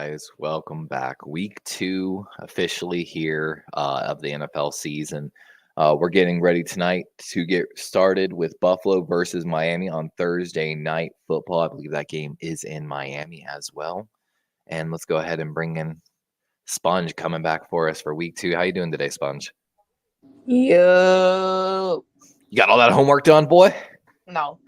guys? Welcome back. Week 2 officially here of the NFL season. We're getting ready tonight to get started with Buffalo versus Miami on Thursday night football. I believe that game is in Miami as well. And let's go ahead and bring in Sponge coming back for us for week 2. How you doing today, Sponge? Yo. You got all that homework done, boy? No.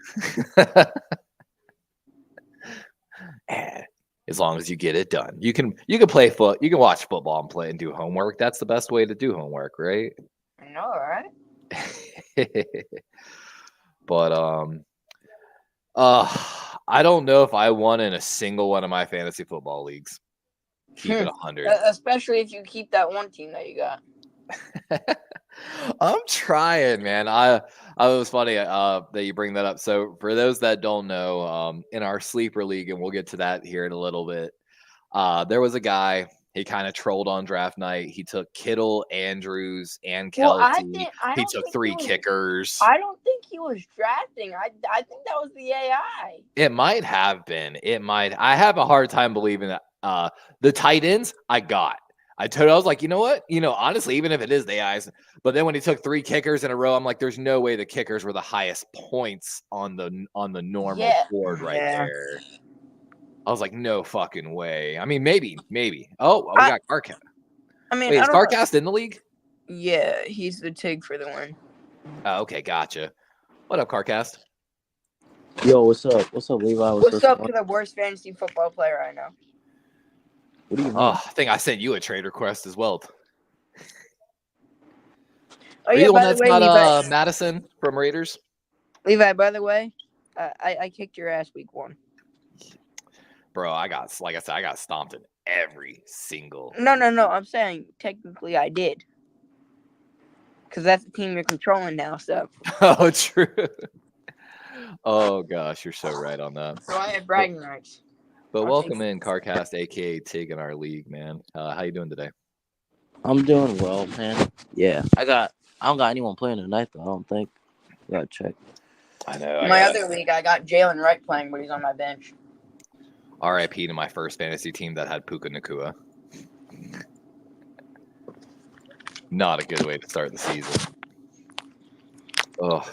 As long as you get it done. You can play you can watch football and play and do homework. That's the best way to do homework, right? I know, right? But I don't know if I won in a single one of my fantasy football leagues. Keep it 100. Especially if you keep that one team that you got. I'm trying, man. I was funny that you bring that up. So for those that don't know, in our sleeper league, and we'll get to that here in a little bit, there was a guy. He kind of trolled on draft night. He took Kittle, Andrews, and Kelsey. He took 3 kickers. I don't think he was drafting. I think that was the AI. It might have been. It might. I have a hard time believing that. The tight ends I got. I was like, you know what? Honestly, even if it is the AIs, but then when he took 3 kickers in a row, I'm like, there's no way the kickers were the highest points on the normal board there. I was like, no fucking way. I mean, maybe. Oh, we got Carcast. Wait, is Carcast in the league? Yeah, he's the TIG for the win. Oh, okay, gotcha. What up, Carcast? Yo, what's up? What's up, Levi? What's up to the worst fantasy football player I know? What do you mean? Oh, I think I sent you a trade request as well. Oh, yeah, by the way, not Madison from Raiders? Levi, by the way, I kicked your ass week 1. Bro, like I said, I got stomped in every single. No. I'm saying technically I did. Because that's the team you're controlling now, so. Oh, true. Oh, gosh, you're so right on that. So I have bragging rights. But welcome in, Carcast, a.k.a. Tig, in our league, man. How you doing today? I'm doing well, man. Yeah, I don't got anyone playing tonight, though, I don't think. Gotta check. I know. In my other league, I got Jalen Wright playing, but he's on my bench. RIP to my first fantasy team that had Puka Nacua. Not a good way to start the season. Oh,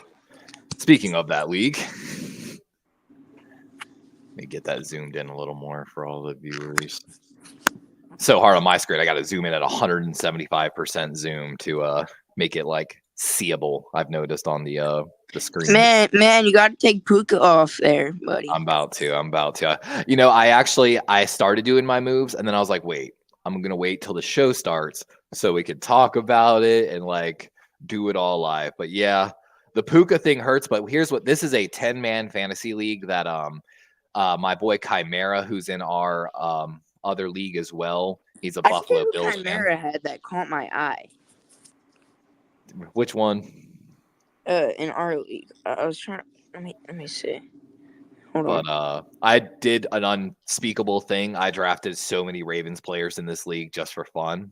speaking of that league, let me get that zoomed in a little more for all the viewers. So hard on my screen, I got to zoom in at 175% zoom to make it like seeable. I've noticed on the screen. Man, you got to take Puka off there, buddy. I'm about to. I started doing my moves, and then I was like, wait, I'm gonna wait till the show starts so we could talk about it and like do it all live. But yeah, the Puka thing hurts. But here's what this is: a 10-man fantasy league that my boy Chimera, who's in our other league as well. He's a Buffalo Bills fan. Chimera had that caught my eye. Which one? In our league, I was trying. Let me see. Hold on. I did an unspeakable thing. I drafted so many Ravens players in this league just for fun.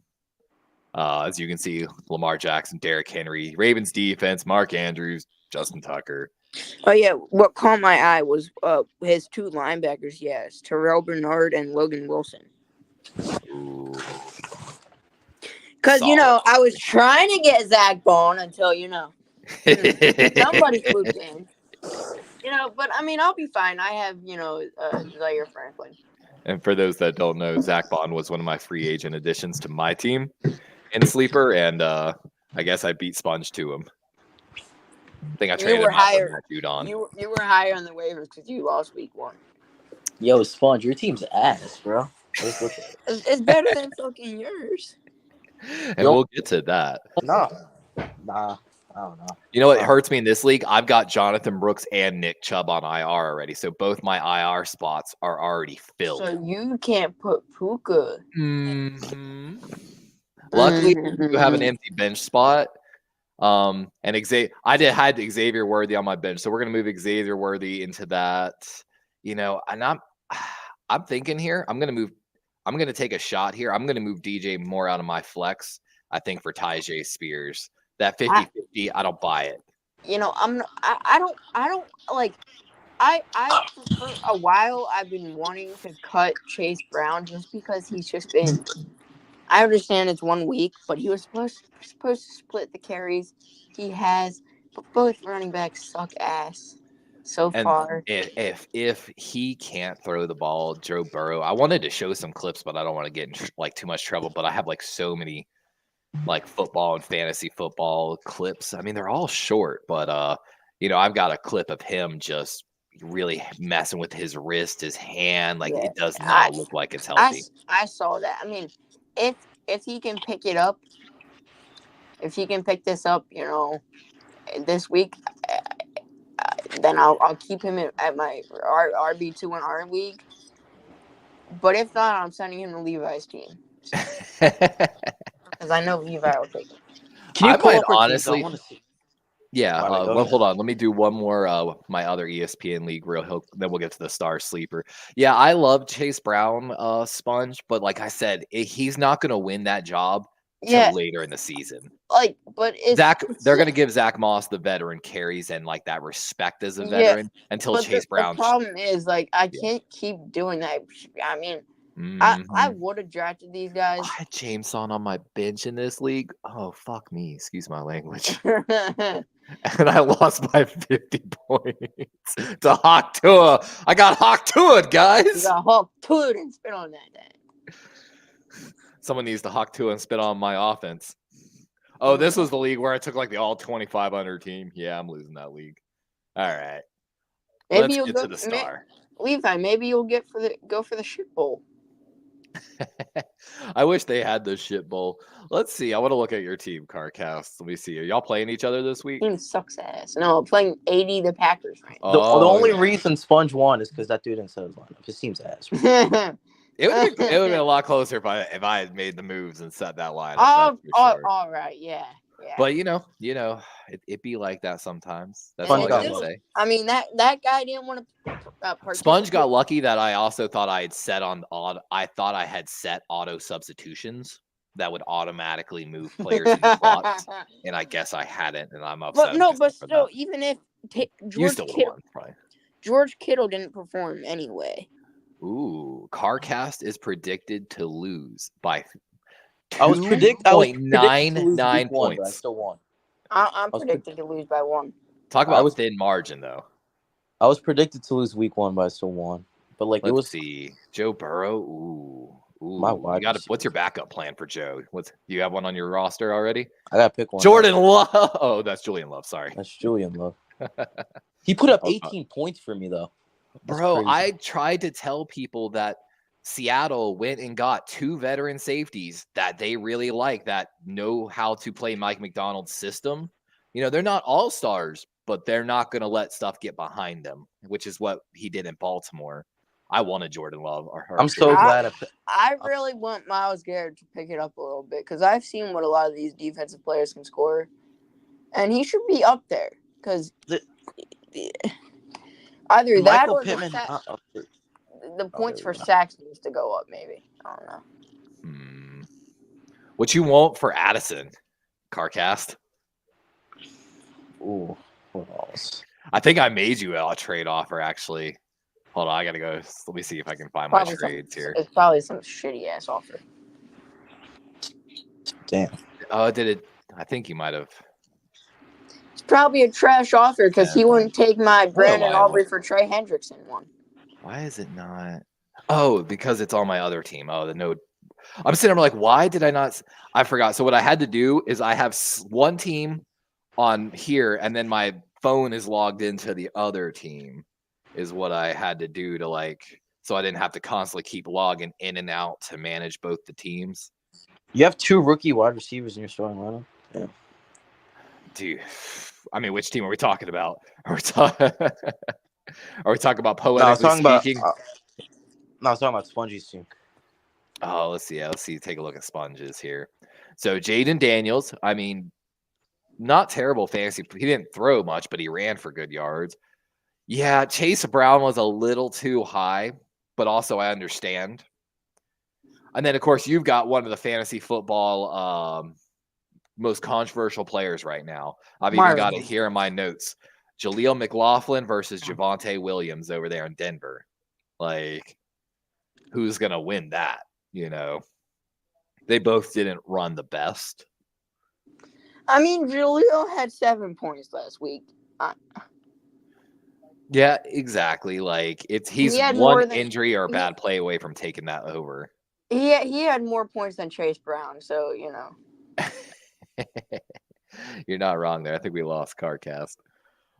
As you can see, Lamar Jackson, Derrick Henry, Ravens defense, Mark Andrews, Justin Tucker. Oh yeah, what caught my eye was his 2 linebackers. Yes, Terrell Bernard and Logan Wilson. Because I was trying to get Zach Bond until somebody swooped in. But I mean, I'll be fine. I have Zaire Franklin. And for those that don't know, Zach Bond was one of my free agent additions to my team in Sleeper, and I guess I beat Sponge to him. I think I traded him out with that dude on. You were higher on the waivers because you lost week 1. Yo, Sponge, your team's ass, bro. It's better than fucking yours. And we'll get to that. Nah, I don't know. You know what hurts me in this league? I've got Jonathan Brooks and Nick Chubb on IR already, so both my IR spots are already filled. So you can't put Puka. Mm-hmm. Luckily, you have an empty bench spot. And I had Xavier Worthy on my bench, so we're gonna move Xavier Worthy into that. And I'm thinking here. I'm gonna take a shot here. I'm gonna move DJ Moore out of my flex. I think for Tyjae Spears. That 50-50, I don't buy it. I don't for a while I've been wanting to cut Chase Brown just because he's just been. I understand it's 1 week, but he was supposed to split the carries. He has, but both running backs suck ass so And far. if he can't throw the ball, Joe Burrow. I wanted to show some clips, but I don't want to get in like too much trouble. But I have like so many like football and fantasy football clips. I mean, they're all short, but I've got a clip of him just really messing with his wrist, his hand. Like Yeah, it does not look like it's I healthy. saw that. I mean, if he can pick it up, if he can pick this up, this week, then I'll keep him at my RB2 in our league. But if not, I'm sending him to Levi's team because I know Levi will take him. Can you I pull might up our honestly. teams? I want to see. Yeah, Go ahead. hold on. Let me do one more. My other ESPN league then we'll get to the star sleeper. Yeah, I love Chase Brown, Sponge, but like I said, he's not going to win that job till later in the season. But they're going to give Zach Moss the veteran carries and like that respect as a veteran until Chase Brown. The problem is I can't keep doing that. I mean, mm-hmm. I would have drafted these guys. I had Jameson on my bench in this league. Oh fuck me, excuse my language. And I lost by 50 points to Hawk Tua. I got Hawk Tua, guys. You got Hawk Tua and spit on that. Someone needs to Hawk Tua and spit on my offense. Oh, this was the league where I took like the all 25 under team. Yeah, I'm losing that league. All right. Maybe Let's get to the star. Levi, maybe you'll go for the shit bowl. I wish they had the shit bowl. Let's see. I want to look at your team, CarCast. Let me see. Are y'all playing each other this week? Team sucks ass. No, I'm playing 80 the Packers right now. The only reason Sponge won is because that dude didn't set his lineup. His team's ass. It would have been a lot closer if I had made the moves and set that line. All right, yeah. But it'd be like that sometimes. That's Sponge all I gotta say. I mean that guy didn't want to. Sponge got lucky that I also thought I had set I had set auto substitutions that would automatically move players in the slots, and I guess I hadn't, and I'm upset. But still, even if George Kittle didn't perform anyway. Ooh, CarCast is predicted to lose by 2.99 points. But I still won. I'm predicted to lose by 1. Talk about thin margin, though. I was predicted to lose week 1, but I still won. But let's see, Joe Burrow. Ooh. What's your backup plan for Joe? Do you have one on your roster already? I gotta pick one. Jordan Love. Oh, that's Julian Love. Sorry, that's Julian Love. He put up 18 points for me though. Bro, I tried to tell people that Seattle went and got 2 veteran safeties that they really like, that know how to play Mike McDonald's system. They're not all-stars, but they're not going to let stuff get behind them, which is what he did in Baltimore. I wanted Jordan Love. I'm so glad. I really want Myles Garrett to pick it up a little bit because I've seen what a lot of these defensive players can score, and he should be up there because either that or Pittman, the points for sacks needs to go up. Maybe I don't know. What you want for Addison, CarCast? Ooh, what else? I think I made you a trade offer actually. Hold on, I gotta go. Let me see if I can find my trades here. It's probably some shitty ass offer. Damn. Oh, did it? I think you might have. It's probably a trash offer because he wouldn't take my Brandon Aubrey for Trey Hendrickson one. Why is it not? Oh, because it's on my other team. Oh, the node. I'm sitting there like, why did I not? I forgot. So what I had to do is I have one team on here, and then my phone is logged into the other team. Is what I had to do to so I didn't have to constantly keep logging in and out to manage both the teams. You have 2 rookie wide receivers in your starting lineup. Yeah. Dude, I mean, which team are we talking about? Are we talking about poetically speaking? I was talking about Spongy's team. Oh, let's see. Take a look at Sponges here. So Jaden Daniels, I mean, not terrible fantasy. He didn't throw much, but he ran for good yards. Yeah, Chase Brown was a little too high, but also I understand. And then, of course, you've got one of the fantasy football most controversial players right now. I've even got it here in my notes. Jaleel McLaughlin versus Javonte Williams over there in Denver. Like, who's gonna win that? You know, they both didn't run the best. I mean, Jaleel had 7 points last week. Yeah, exactly. Like he's He had one more than- injury or a bad play away from taking that over. He had more points than Chase Brown, so you know. You're not wrong there. I think we lost CarCast.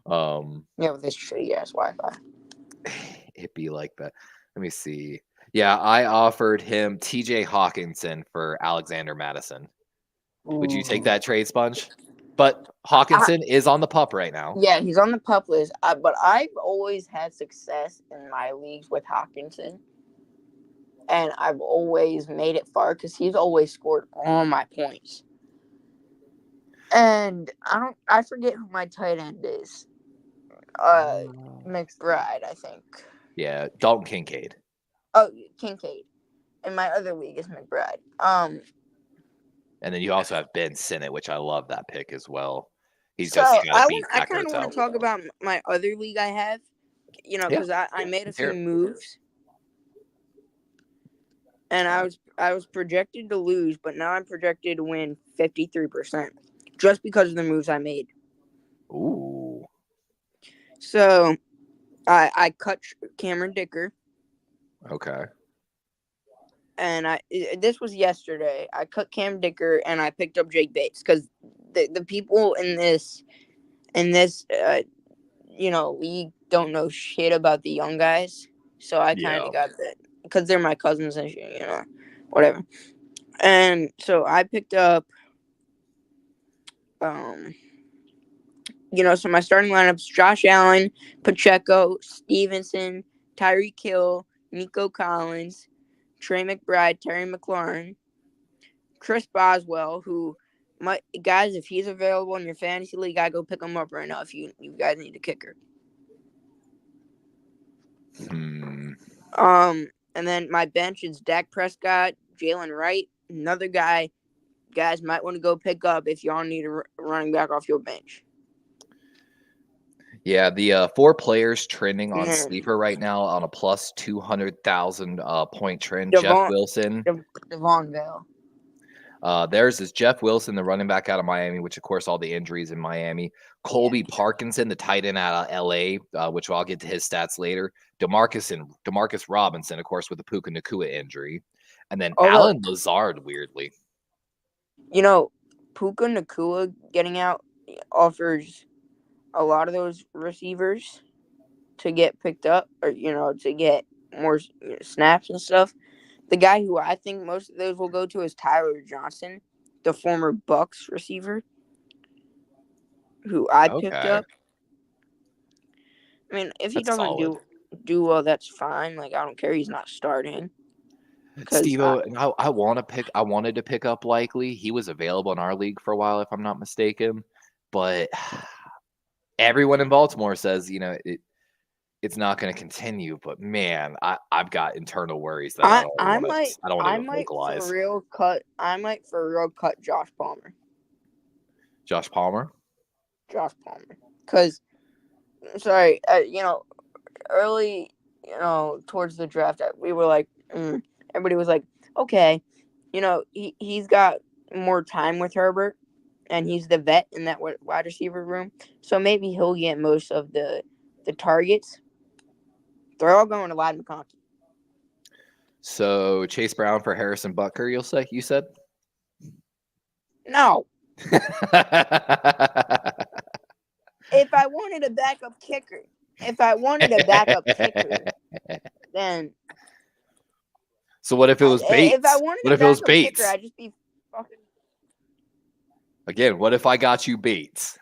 Yeah, with this shitty ass Wi-Fi. It'd be like that. Let me see. Yeah, I offered him TJ Hawkinson for Alexander Madison. Would you take that trade, Sponge? But Hawkinson is on the pup right now. Yeah, he's on the pup list. But I've always had success in my leagues with Hawkinson. And I've always made it far because he's always scored all my points. And I forget who my tight end is. McBride, I think. Yeah, Dalton Kincaid. Oh, Kincaid. And my other league is McBride. And then you also have Ben Sinnott, which I love that pick as well. He's so just got to beat I kind of want to talk about my other league I have, you know, because I made a few moves, and I was projected to lose, but now I'm projected to win 53% just because of the moves I made. Ooh. So I cut Cameron Dicker. Okay. And this was yesterday. I cut Cam Dicker and I picked up Jake Bates because the people in this you know, league don't know shit about the young guys. So I kind of got that because they're my cousins and shit, you know, whatever. And so I picked up, you know, so my starting lineups: Josh Allen, Pacheco, Stevenson, Tyreek Hill, Nico Collins, Trey McBride, Terry McLaurin, Chris Boswell, who, guys, if he's available in your fantasy league, I go pick him up right now if you guys need a kicker. And then my bench is Dak Prescott, Jalen Wright, another guy guys might want to go pick up if y'all need a running back off your bench. Yeah, the 4 players trending on Sleeper right now on a plus 200,000 point trend. Jeff Wilson. Devon Bell. Theirs is Jeff Wilson, the running back out of Miami, which, of course, all the injuries in Miami. Colby Parkinson, the tight end out of L.A., which I'll get to his stats later. Demarcus Robinson, of course, with the Puka Nacua injury. And then Alan Lazard, weirdly. You know, Puka Nacua getting out offers a lot of those receivers to get picked up or, you know, to get more snaps and stuff. The guy who I think most of those will go to is Tyler Johnson, the former Bucks receiver, who I picked up. I mean, if he doesn't do well, that's fine. Like, I don't care. He's not starting. Steve-O, I wanted to pick up Likely. He was available in our league for a while, if I'm not mistaken. But everyone in Baltimore says, you know, it's not going to continue. But man, I've got internal worries that I don't want to vocalize. I might for real cut Josh Palmer. Josh Palmer. Because, sorry, you know, early, you know, towards the draft, we were like, everybody was like, okay, you know, he's got more time with Herbert, and he's the vet in that wide receiver room, so maybe he'll get most of the targets. They're all going to Ladd McConkey. So Chase Brown for Harrison Butker, you said? No. If I wanted a backup kicker, then. So what if it was Bates? If I wanted Bates? Kicker, I'd just be fucking. Again, what if I got you Bates?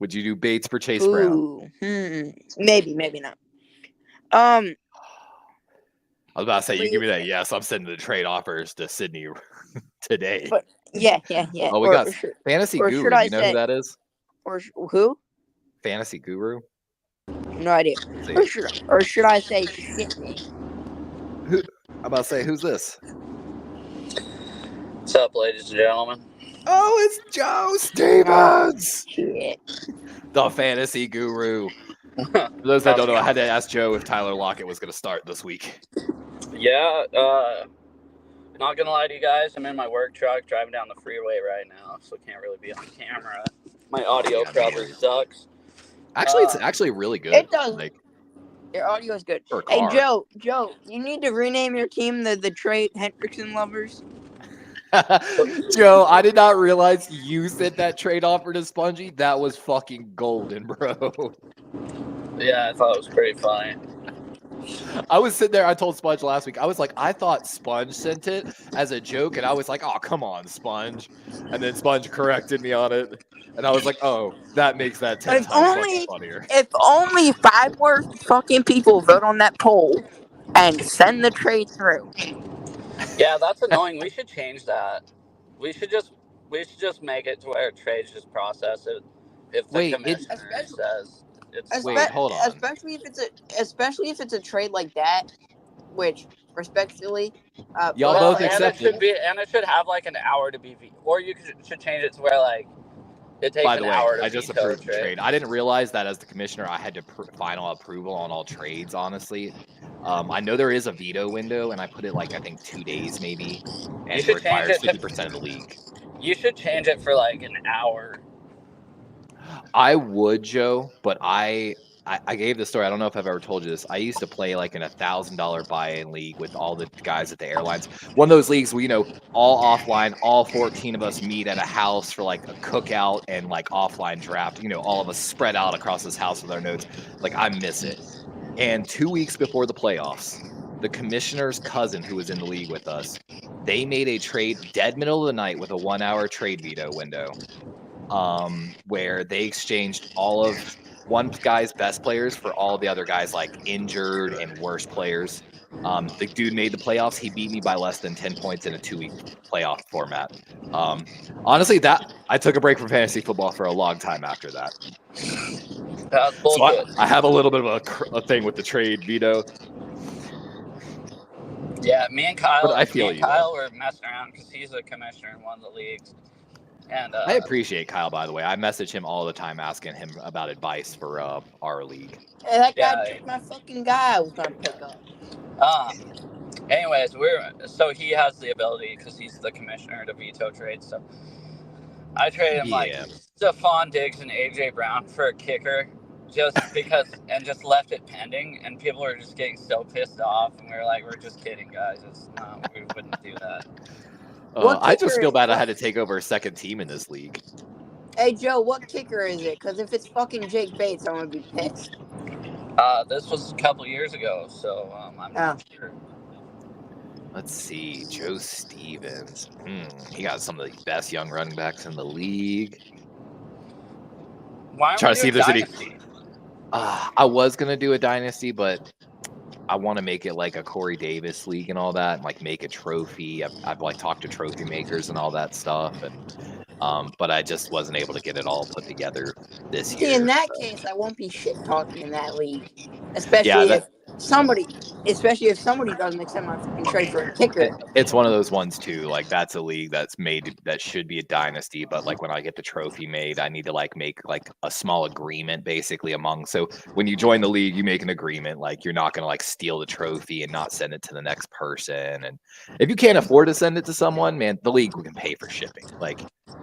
Would you do Bates for Chase Brown? Maybe not. I was about to say, you give me that. Yes, I'm sending the trade offers to Sydney today. But, yeah. Oh, we got Fantasy Guru. You know who that is? Or who? Fantasy Guru. No idea. Or should I say shit name? Who? I'm about to say, who's this? What's up, ladies and gentlemen? Oh, it's Joe Stevens. Shit. the fantasy guru. For those that don't know, I had to ask Joe if Tyler Lockett was going to start this week. Yeah, not gonna lie to you guys, I'm in my work truck driving down the freeway right now, so can't really be on camera. My audio probably sucks. Actually, it's actually really good. It does. Like, your audio is good. for a Hey, car. Joe, you need to rename your team the Trey Hendrickson lovers. Joe, I did not realize you sent that trade offer to Spongy. That was fucking golden, bro. Yeah, I thought it was pretty funny. I was sitting there. I told Sponge last week. I was like, I thought Sponge sent it as a joke, and I was like, oh, come on, Sponge. And then Sponge corrected me on it, and I was like, oh, that makes that 10 times funnier. If only 5 more fucking people vote on that poll and send the trade through. Yeah, that's annoying. We should change that. We should just make it to where trades just process it. If the commissioner says it's hold on. Especially if it's a trade like that, which respectfully, y'all both accept it. It should have like an hour to be or you should change it to where like it takes an hour to I just approved the trade. I didn't realize that as the commissioner, I had to final approval on all trades, honestly. I know there is a veto window, and I put it like, I think 2 days maybe, and it requires 50% of the league. You should change it for like an hour. I would, Joe, but I gave the story. I don't know if I've ever told you this. I used to play like in $1,000 buy-in league with all the guys at the airlines. One of those leagues where, all offline, all 14 of us meet at a house for like a cookout and like offline draft. All of us spread out across this house with our notes. Like, I miss it. And 2 weeks before the playoffs, the commissioner's cousin, who was in the league with us, they made a trade dead middle of the night with a 1-hour trade veto window, where they exchanged all of one guy's best players for all the other guys, like injured and worse players. The dude made the playoffs. He beat me by less than 10 points in a 2-week playoff format. Honestly, I took a break from fantasy football for a long time after that. So I have a little bit of a thing with the trade veto. Yeah, me and Kyle. Kyle were messing around because he's a commissioner in one of the leagues. And I appreciate Kyle, by the way. I message him all the time asking him about advice for our league. Hey, that guy picked my fucking guy I was gonna pick up. Anyways, so he has the ability because he's the commissioner to veto trades. So I traded him like Stephon Diggs and AJ Brown for a kicker, just because, and just left it pending. And people were just getting so pissed off, and we were like, "We're just kidding, guys. We wouldn't do that." I just feel bad I had to take over a second team in this league. Hey, Joe, what kicker is it? Because if it's fucking Jake Bates, I'm going to be pissed. This was a couple years ago, so I'm not sure. Let's see. Joe Stevens. He got some of the best young running backs in the league. Why trying to see if there's any. I was going to do a dynasty, but I want to make it like a Corey Davis league and all that, and like make a trophy. I've like talked to trophy makers and all that stuff, and but I just wasn't able to get it all put together this year. See, in that case, I won't be shit talking in that league, especially if somebody doesn't accept my fucking trade for a kicker. It's one of those ones too. Like, that's a league that's made that should be a dynasty, but like when I get the trophy made, I need to like make like a small agreement basically among. So when you join the league, you make an agreement like you're not gonna like steal the trophy and not send it to the next person. And if you can't afford to send it to someone, man, the league can pay for shipping. Like,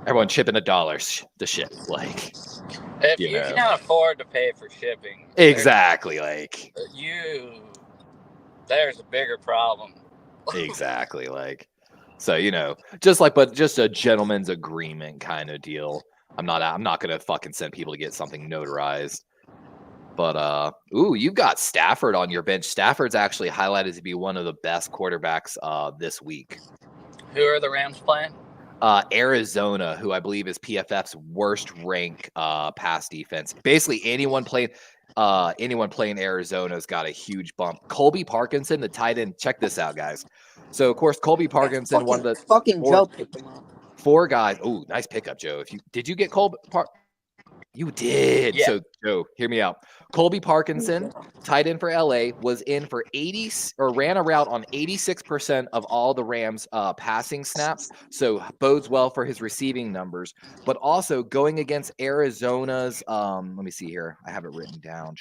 everyone chipping $1 to ship. Like, if you can't afford to pay for shipping, exactly, like there's a bigger problem. Exactly, like, so just a gentleman's agreement kind of deal. I'm not gonna fucking send people to get something notarized. But you've got Stafford on your bench. Stafford's actually highlighted to be one of the best quarterbacks this week. Who are the Rams playing? Arizona, who I believe is PFF's worst rank pass defense. Basically, anyone playing Arizona's got a huge bump. Colby Parkinson, the tight end. Check this out, guys. So of course, Colby Parkinson, one of the fucking Joe picked him up. 4 guys. Oh, nice pickup, Joe. Did you get Colby? You did. Yeah. So, Joe, hear me out. Colby Parkinson, tight end for LA, was in for 80 or ran a route on 86% of all the Rams passing snaps. So bodes well for his receiving numbers. But also going against Arizona's, let me see here. I have it written down.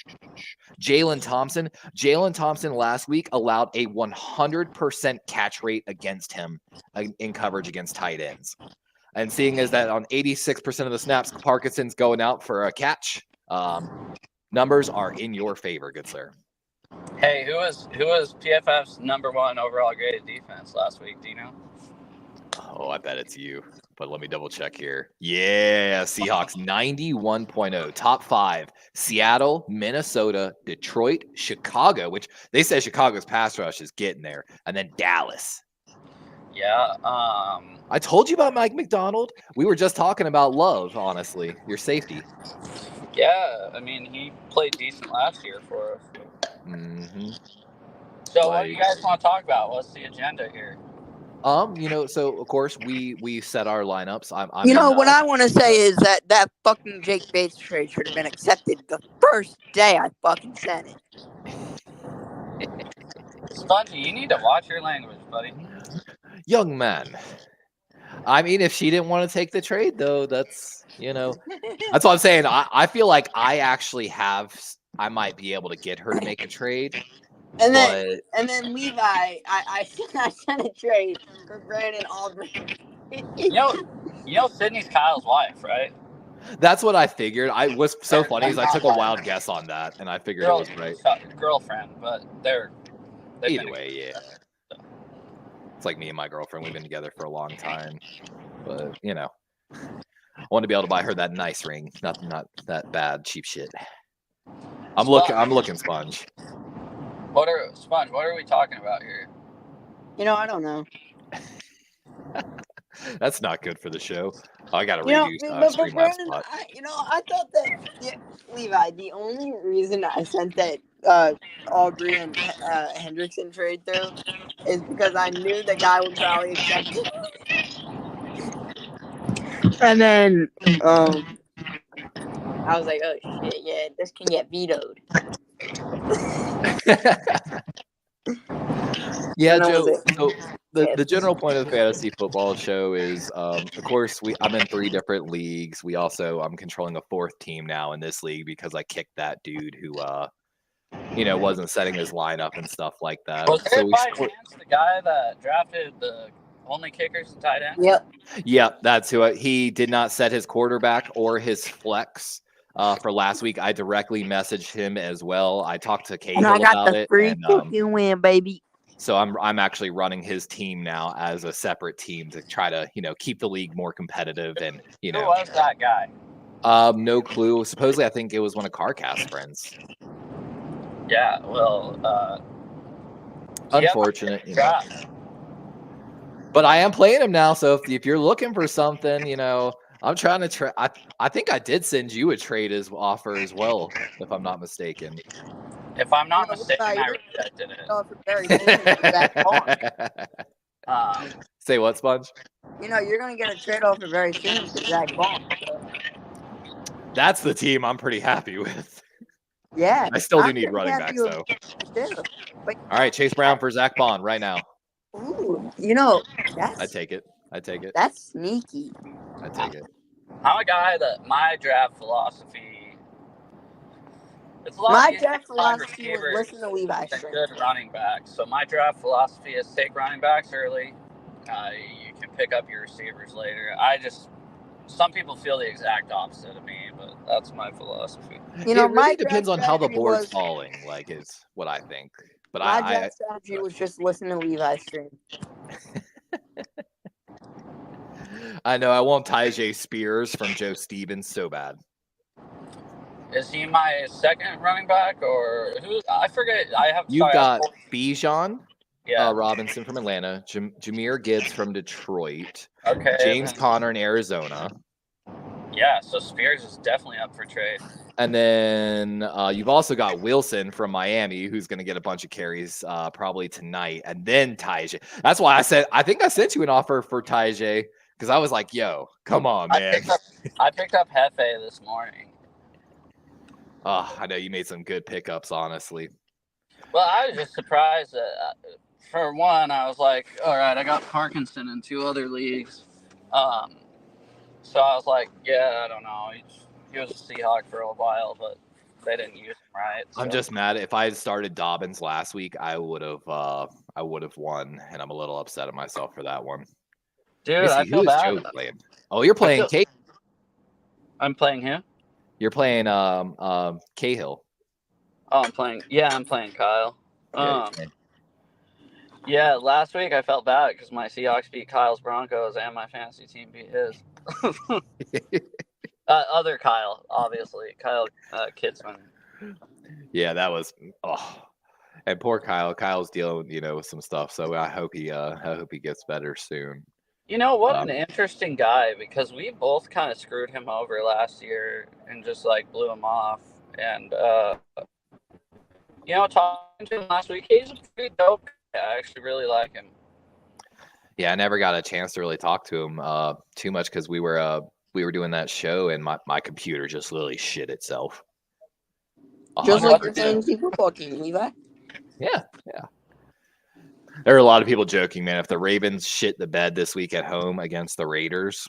Jalen Thompson. Jalen Thompson last week allowed a 100% catch rate against him in coverage against tight ends. And seeing as that on 86% of the snaps, Parkinson's going out for a catch, numbers are in your favor, good sir. Hey, who was PFF's #1 overall graded defense last week? Do you know? Oh, I bet it's you. But let me double check here. Yeah, Seahawks 91.0, top 5. Seattle, Minnesota, Detroit, Chicago, which they say Chicago's pass rush is getting there, and then Dallas. Yeah. I told you about Mike McDonald. We were just talking about Love, honestly, your safety. Yeah, I mean, he played decent last year for us. Mm-hmm. So what do you guys want to talk about? What's the agenda here? So of course we set our lineups. What I want to say is that fucking Jake Bates trade should have been accepted the first day I fucking sent it. Spongy, you need to watch your language, buddy. Young man. I mean, if she didn't want to take the trade, though, that's what I'm saying. I feel like I might be able to get her to make a trade. And then Levi, I sent a trade for Brandon Aldridge. You know Sydney's Kyle's wife, right? That's what I figured. I was so funny is I took a wild guess on that, and I figured it was right. Girlfriend, but either way, yeah. It's like me and my girlfriend. We've been together for a long time, but I want to be able to buy her that nice ring, not that bad cheap shit. I'm looking, Sponge. What are we talking about here? I don't know. That's not good for the show. I got to redo Streamlabs spot. I thought that Levi, the only reason I sent that Aubrey and Hendrickson trade through is because I knew the guy would probably accept it. And then I was like, oh shit, yeah, this can get vetoed. Yeah, Joe. So the general point of the fantasy football show is, of course, I'm in 3 different leagues. I'm controlling a 4th team now in this league because I kicked that dude who, wasn't setting his lineup and stuff like that. Was there by chance the guy that drafted the only kickers and tight ends? Yep, that's who. He did not set his quarterback or his flex. For last week, I directly messaged him as well. I talked to Cahill about it. And I got the free fucking win, baby. So I'm actually running his team now as a separate team to try to keep the league more competitive and Who was that guy? No clue. Supposedly, I think it was one of CarCast's friends. Yeah, well, unfortunate. But I am playing him now. So if you're looking for something, I'm trying to I think I did send you a trade offer as well, if I'm not mistaken. If I'm not mistaken, I rejected it. Say what, Sponge? You're going to get a trade offer very soon for Zach Bond. That's the team I'm pretty happy with. Yeah. I still do need running backs, though. All right, Chase Brown for Zach Bond right now. Ooh, I take it. That's sneaky. I take it. I'm a guy that my draft philosophy. My draft philosophy was listen to Levi. Good running backs. So my draft philosophy is take running backs early. You can pick up your receivers later. Some people feel the exact opposite of me, but that's my philosophy. It really depends on how the board's falling. Like is what I think. But my draft strategy was just listen to Levi's stream. I know I want Tyjae Spears from Joe Stevens so bad. Is he my second running back or who? I forget. You've got Bijan Robinson from Atlanta, Jahmyr Gibbs from Detroit, James Conner in Arizona. Yeah, so Spears is definitely up for trade. And then you've also got Wilson from Miami, who's going to get a bunch of carries probably tonight. And then Tyjae. That's why I think I sent you an offer for Tyjae because I was like, yo, come on, man. I picked up Hefe this morning. Oh, I know you made some good pickups, honestly. Well, I was just surprised that, for one, I was like, all right, I got Parkinson in 2 other leagues. So I was like, yeah, I don't know. He was a Seahawk for a while, but they didn't use him right. So. I'm just mad. If I had started Dobbins last week, I would have won, and I'm a little upset at myself for that one. Dude, I feel bad. Joe playing? Oh, you're playing Cahill. I'm playing him? You're playing Cahill. Oh, I'm playing Kyle. Yeah, last week I felt bad because my Seahawks beat Kyle's Broncos and my fantasy team beat his. Other Kyle, obviously. Kyle Kidsman. Yeah, that was and poor Kyle. Kyle's dealing, with some stuff. So I hope he gets better soon. You know what? An interesting guy, because we both kind of screwed him over last year and just like blew him off. And talking to him last week, he's a pretty dope guy. I actually really like him. Yeah, I never got a chance to really talk to him too much because we were doing that show and my computer just literally shit itself. Just like your fantasy football team, Levi. Yeah. There are a lot of people joking, man. If the Ravens shit the bed this week at home against the Raiders,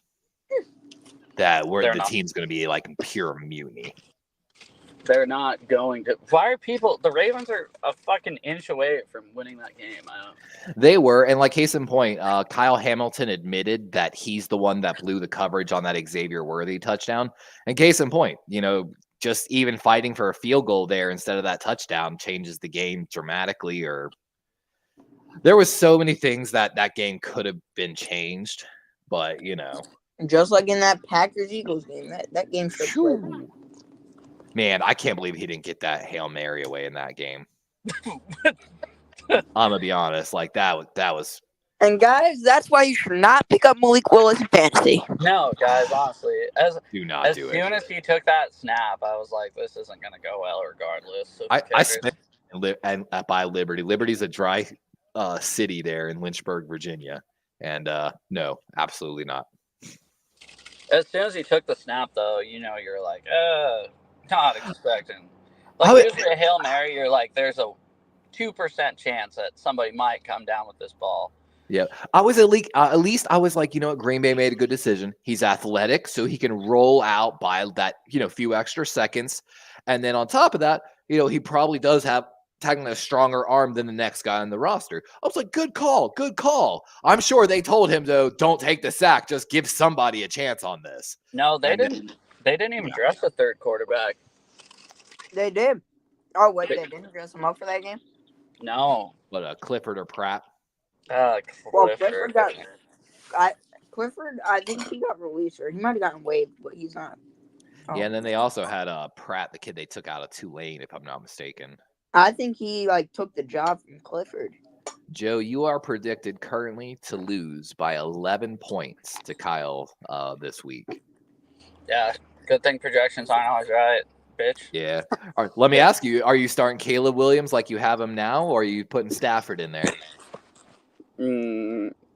the team's going to be like pure mutiny. They're not going to. Why are people? The Ravens are a fucking inch away from winning that game. They were, and like case in point, Kyle Hamilton admitted that he's the one that blew the coverage on that Xavier Worthy touchdown. And case in point, just even fighting for a field goal there instead of that touchdown changes the game dramatically. Or there was so many things that game could have been changed, but just like in that Packers-Eagles game, that game should play. Man, I can't believe he didn't get that Hail Mary away in that game. I'm gonna be honest, like that was. And guys, that's why you should not pick up Malik Willis in fantasy. No, guys, honestly, as soon as he took that snap, I was like, this isn't gonna go well, regardless. So I spent by Liberty. Liberty's a dry city there in Lynchburg, Virginia, and no, absolutely not. As soon as he took the snap, though, you're like, not expecting. Like, usually a Hail Mary, you're like, there's a 2% chance that somebody might come down with this ball. Yeah, I was at least I was like, Green Bay made a good decision. He's athletic, so he can roll out by that, few extra seconds. And then on top of that, he probably does have technically a stronger arm than the next guy on the roster. I was like, good call. I'm sure they told him, though, don't take the sack. Just give somebody a chance on this. No, they didn't. They didn't even dress the third quarterback. They did. Oh, wait, they didn't dress him up for that game? No. But Clifford or Pratt? Clifford got. Clifford, I think he got released, or he might have gotten waived, but he's not. Oh. Yeah, and then they also had Pratt, the kid they took out of Tulane, if I'm not mistaken. I think he took the job from Clifford. Joe, you are predicted currently to lose by 11 points to Kyle this week. Yeah, good thing projections aren't always right, bitch. Yeah. All right, let me ask you, are you starting Caleb Williams like you have him now, or are you putting Stafford in there?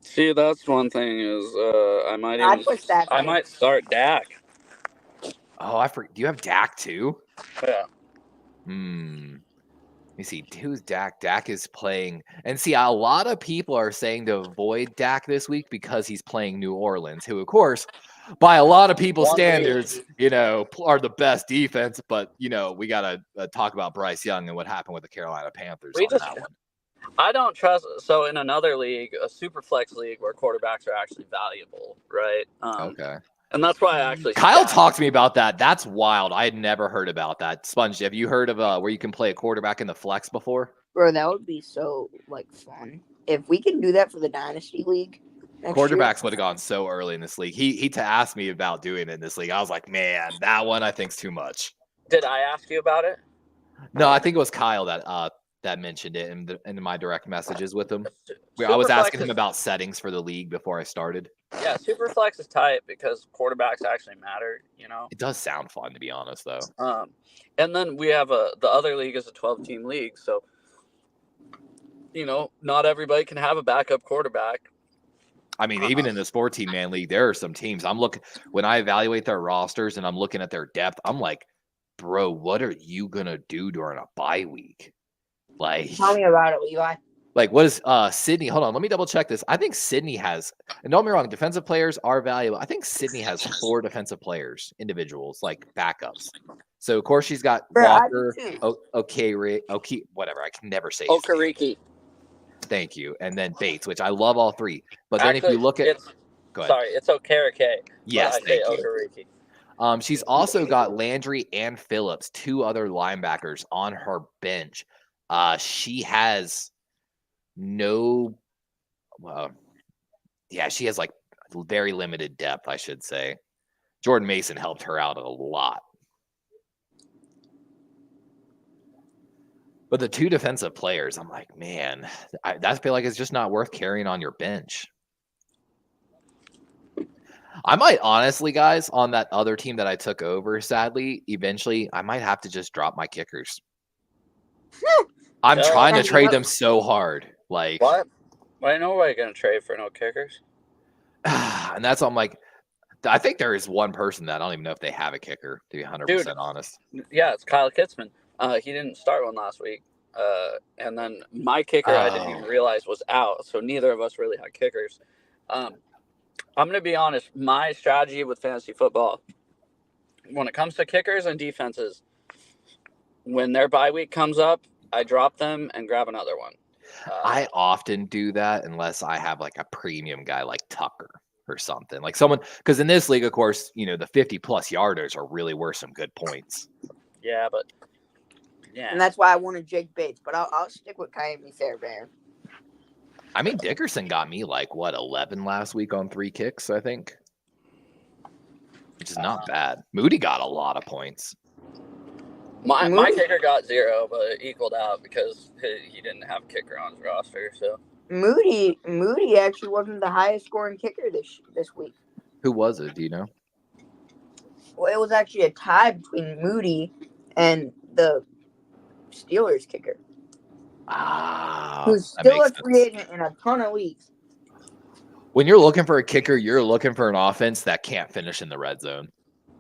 See, that's one thing is I might start Dak. Oh, do you have Dak too? Yeah. Let me see. Who's Dak? Dak is playing. And see, a lot of people are saying to avoid Dak this week because he's playing New Orleans, who, of course, by a lot of people's standards, are the best defense. But, we got to talk about Bryce Young and what happened with the Carolina Panthers on that one. I don't trust. So in another league, a super flex league where quarterbacks are actually valuable, right? Okay. And that's why I actually. Kyle talked to me about that. That's wild. I had never heard about that. Sponge, have you heard of where you can play a quarterback in the flex before? Bro, that would be so fun. If we can do that for the Dynasty League. Quarterbacks would have gone so early in this league. He asked me about doing it in this league. I was like, man, that one I think's too much. Did I ask you about it? No, I think it was Kyle that mentioned it in my direct messages with him. I was asking him about settings for the league before I started. Yeah, Superflex is tight because quarterbacks actually matter, It does sound fun, to be honest, though. And then we have the other league is a 12-team league, so not everybody can have a backup quarterback. I mean, even in the 14 man league, there are some teams I'm looking when I evaluate their rosters and I'm looking at their depth. I'm like, bro, what are you gonna do during a bye week? Like, Tell me about it, Levi. like, what is Sydney? Hold on, let me double check this. I think Sydney has, and don't get me wrong, defensive players are valuable. I think Sydney has 4 defensive players, individuals, like backups. So of course she's got Walker, whatever. I can never say his name. Okereke. Thank you, and then Bates, which I love all 3. But then Actually, if you look at, go ahead. Sorry, it's Okereke. Yes, thank you. Okereke. She's also got Landry and Phillips, 2 other linebackers on her bench. She has she has like very limited depth, I should say. Jordan Mason helped her out a lot. But the 2 defensive players, I'm like, man, I feel like it's just not worth carrying on your bench. I might honestly, guys, on that other team that I took over, sadly, eventually, I might have to just drop my kickers. I'm trying to trade them so hard. Like, what? Well, I know why you're going to trade for no kickers. And that's why I'm like, I think there is one person that I don't even know if they have a kicker, to be 100% honest. Yeah, it's Kyle Kitzman. He didn't start one last week. And then my kicker, I didn't even realize was out. So neither of us really had kickers. I'm going to be honest. My strategy with fantasy football, when it comes to kickers and defenses, when their bye week comes up, I drop them and grab another one. I often do that unless I have like a premium guy like Tucker or something. Like someone, because in this league, of course, you know, the 50-plus yarders are really worth some good points. Yeah, but yeah. And that's why I wanted Jake Bates, but I'll stick with Kyrie Fairbairn. I mean, Dickerson got me like, 11 last week on 3 kicks, I think. Which is not bad. Moody got a lot of points. My kicker got 0, but it equaled out because he didn't have a kicker on his roster. So Moody actually wasn't the highest scoring kicker this week. Who was it? Do you know? Well, it was actually a tie between Moody and the Steelers kicker. Who's still a free agent in a ton of leagues. When you're looking for a kicker, you're looking for an offense that can't finish in the red zone.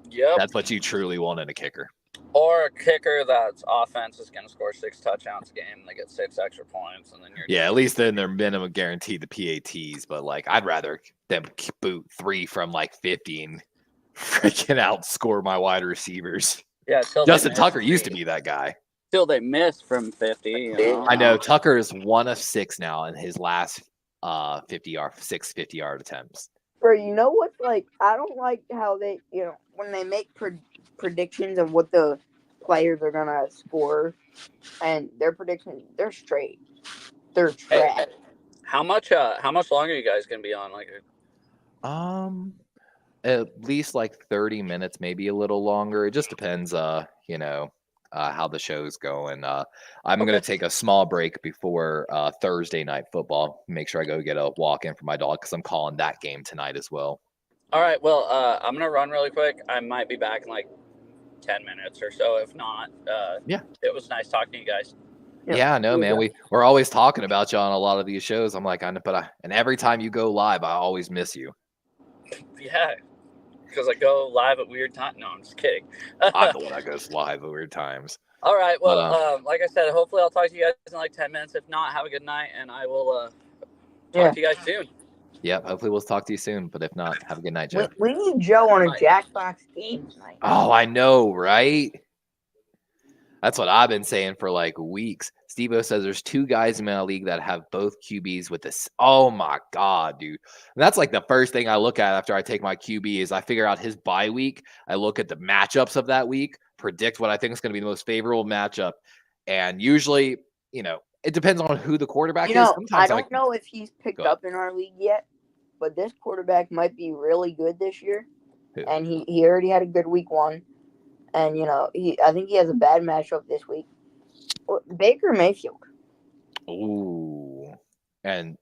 Yep. That's what you truly want in a kicker. Or a kicker that's offense is going to score 6 touchdowns a game and they get 6 extra points. And then at least then they're minimum guaranteed the PATs. But like, I'd rather them boot 3 from like 50 and freaking outscore my wide receivers. Yeah, Justin Tucker used to be that guy. Till they miss from 50. You know? I know Tucker is 1 of 6 now in his last 50-yard attempts. Bro, you know what's like? I don't like how they, when they make predictions of what the players are gonna score, and their predictions, they're straight. They're trash. Hey, how much longer are you guys gonna be on? Like, at least like 30 minutes, maybe a little longer. It just depends, how the show's going. I'm going to take a small break before Thursday night football. Make sure I go get a walk in for my dog because I'm calling that game tonight as well. All right. Well, I'm going to run really quick. I might be back in like 10 minutes or so. If not, it was nice talking to you guys. Yeah, no, man. We're always talking about you on a lot of these shows. I'm like, and every time you go live, I always miss you. Yeah. Because I go live at weird times. No, I'm just kidding. I'm the one that goes live at weird times. All right. Well, like I said, hopefully I'll talk to you guys in like 10 minutes. If not, have a good night, and I will talk to you guys soon. Yep. Hopefully we'll talk to you soon. But if not, have a good night, Joe. We need Joe on a Jackbox game tonight. Oh, I know, right? That's what I've been saying for like weeks. Steve-O says there's 2 guys in my league that have both QBs with this. Oh my God, dude. And that's like the first thing I look at after I take my QB is I figure out his bye week. I look at the matchups of that week, predict what I think is going to be the most favorable matchup. And usually, it depends on who the quarterback is. Sometimes I don't know if he's picked up in our league yet, but this quarterback might be really good this year. Who? And he already had a good week 1. And, I think he has a bad matchup this week. Baker Mayfield. Ooh. And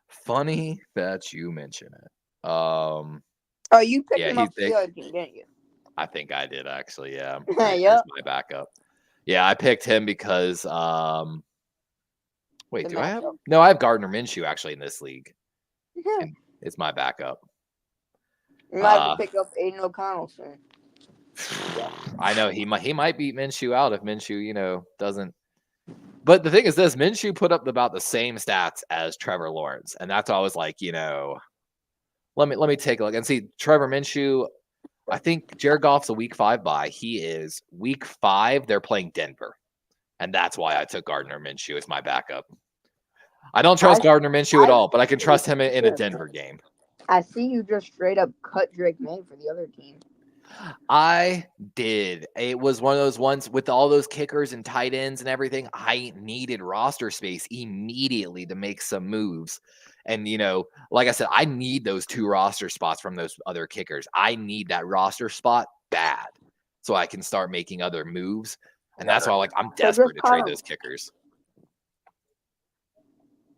funny that you mention it. You picked him up for the other team, didn't you? I think I did, actually, yeah. Yep. My backup. Yeah, I picked him because wait, do I have? No, I have Gardner Minshew actually in this league. And it's my backup. You might have to pick up Aiden O'Connell soon. I know he might beat Minshew out if Minshew, doesn't. But the thing is this, Minshew put up about the same stats as Trevor Lawrence. And that's always like, let me take a look and see Trevor Minshew. I think Jared Goff's a week 5 bye. He is week 5. They're playing Denver. And that's why I took Gardner Minshew as my backup. I don't trust Gardner Minshew at all, but I can trust him in a Denver game. I see you just straight up cut Drake May for the other team. I did. It was one of those ones with all those kickers and tight ends and everything. I needed roster space immediately to make some moves. And, like I said, I need those 2 roster spots from those other kickers. I need that roster spot bad so I can start making other moves. And that's why I'm desperate to trade those kickers.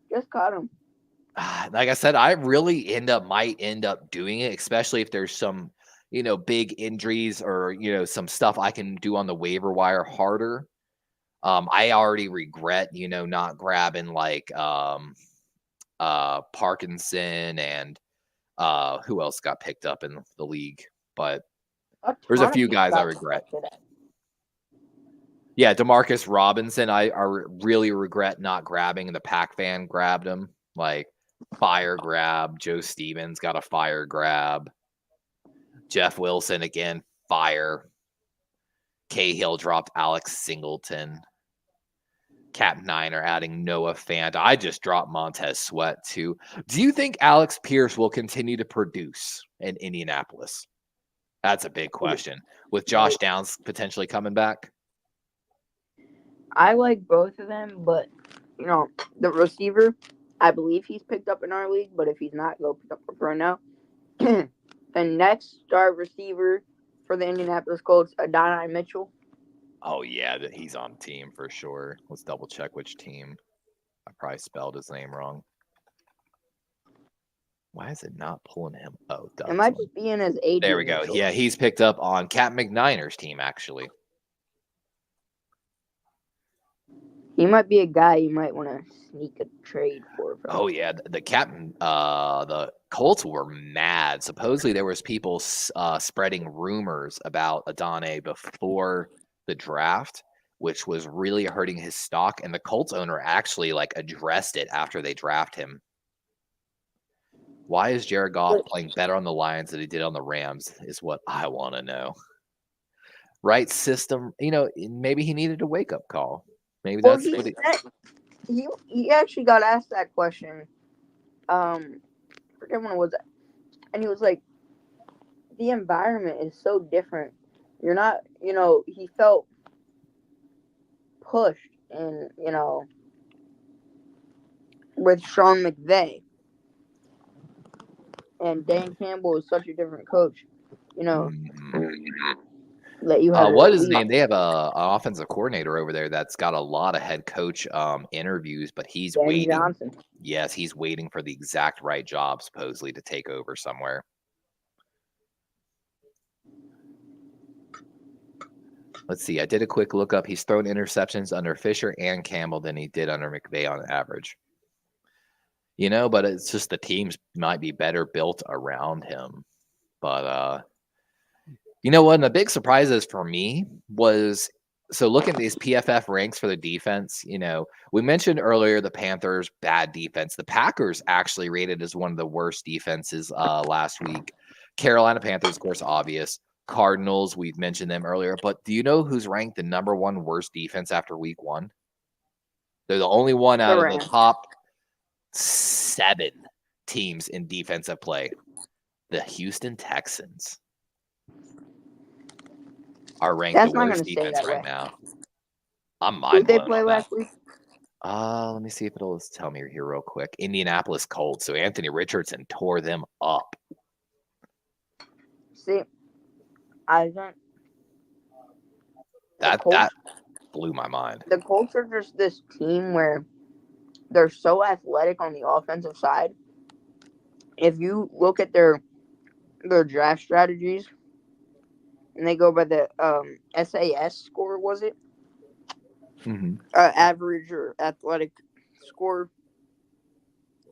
Just cut him. Like I said, I really might end up doing it, especially if there's some big injuries or, some stuff I can do on the waiver wire harder. I already regret, not grabbing like Parkinson and who else got picked up in the league. But there's a few guys I regret. Yeah, Demarcus Robinson, I really regret not grabbing. The Pac fan grabbed him. Like fire grab. Joe Stevens got a fire grab. Jeff Wilson again, fire. Cahill dropped Alex Singleton. Cap 9 are adding Noah Fant. I just dropped Montez Sweat too. Do you think Alex Pierce will continue to produce in Indianapolis? That's a big question. With Josh Downs potentially coming back? I like both of them, but, the receiver, I believe he's picked up in our league, but if he's not, go pick up for now. The next star receiver for the Indianapolis Colts, Adonai Mitchell. Oh, yeah, he's on team for sure. Let's double check which team. I probably spelled his name wrong. Why is it not pulling him? Oh, it might just be in his age. There we go. Mitchell. Yeah, he's picked up on Cap McNiner's team, actually. He might be a guy you might want to sneak a trade for. Oh, yeah. The captain, the Colts were mad. Supposedly there was people spreading rumors about Adonai before the draft, which was really hurting his stock. And the Colts owner actually addressed it after they draft him. Why is Jared Goff playing better on the Lions than he did on the Rams is what I want to know. Right system, maybe he needed a wake-up call. Maybe that's what he actually got asked that question. Forget when it was, and he was like, "The environment is so different. You're not, he felt pushed, and with Sean McVay, and Dan Campbell is such a different coach. That you have what is his name? They have an offensive coordinator over there that's got a lot of head coach interviews, but he's Dan waiting. Johnson. Yes, he's waiting for the exact right job, supposedly, to take over somewhere. Let's see. I did a quick look up. He's thrown interceptions under Fisher and Campbell than he did under McVay on average. But it's just the teams might be better built around him. But one of the big surprises for me was, so looking at these PFF ranks for the defense, we mentioned earlier the Panthers' bad defense. The Packers actually rated as one of the worst defenses last week. Carolina Panthers, of course, obvious. Cardinals, we've mentioned them earlier. But do you know who's ranked the number 1 worst defense after week 1? They're the only one out of the top 7 teams in defensive play. The Houston Texans are ranked the worst defense right now. I'm mind blown. Did they play last week? Let me see if it'll tell me here real quick. Indianapolis Colts. So Anthony Richardson tore them up. See, I think that blew my mind. The Colts are just this team where they're so athletic on the offensive side. If you look at their draft strategies, and they go by the SAS score, was it? Mm-hmm. Average or athletic score,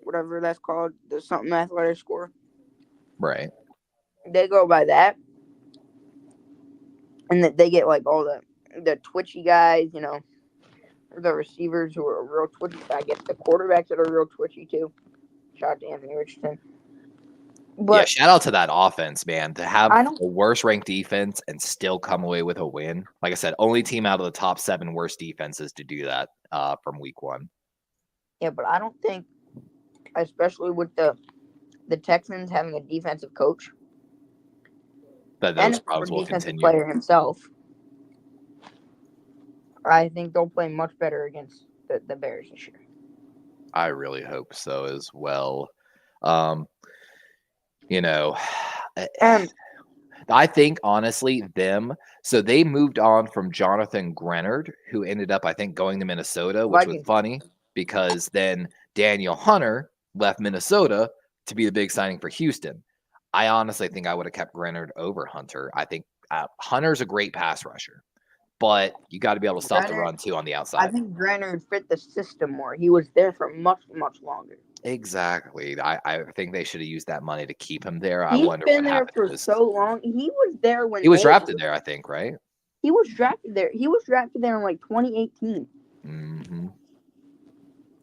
whatever that's called, the something athletic score. Right. They go by that. and that they get like all the twitchy guys, you know, the receivers who are real twitchy. I guess the quarterbacks that are real twitchy too. Shout out to Anthony Richardson. But yeah, shout out to that offense, man. To have I don't- the worst ranked defense and still come away with a win. Like I said, only team out of the top 7 worst defenses to do that from week 1. Yeah, but I don't think, especially with the Texans having a defensive coach That and those a problems will defensive continue. player himself, I think they'll play much better against the Bears this year. I really hope so as well. You know, I think honestly so they moved on from Jonathan Grenard, who ended up, I think, going to Minnesota, which was funny because then Daniel Hunter left Minnesota to be the big signing for Houston. I honestly think I would have kept Grenard over Hunter. I think Hunter's a great pass rusher, but you got to be able to stop the run too on the outside. I think Grenard fit the system more. He was there for much, much longer. Exactly. I think they should have used that money to keep him there. I He's wonder been what there happened. for so long. He was there when he was drafted there, I think, right? He was drafted there. He was drafted there in like 2018. Mm-hmm.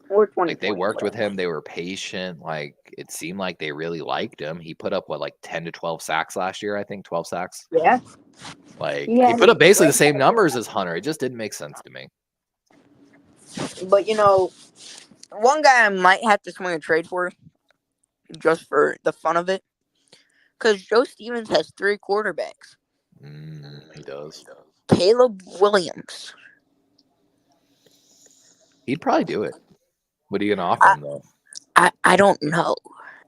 Or 2020. Like they worked with him. They were patient. Like it seemed like they really liked him. He put up like 10 to 12 sacks last year, I think, 12 sacks. Yeah. Like he put up basically the same numbers as Hunter. It just didn't make sense to me. But you know, one guy I might have to swing a trade for, just for the fun of it, because Joe Stevens has 3 quarterbacks. He does. Caleb Williams. He'd probably do it. What are you gonna offer him though? I don't know.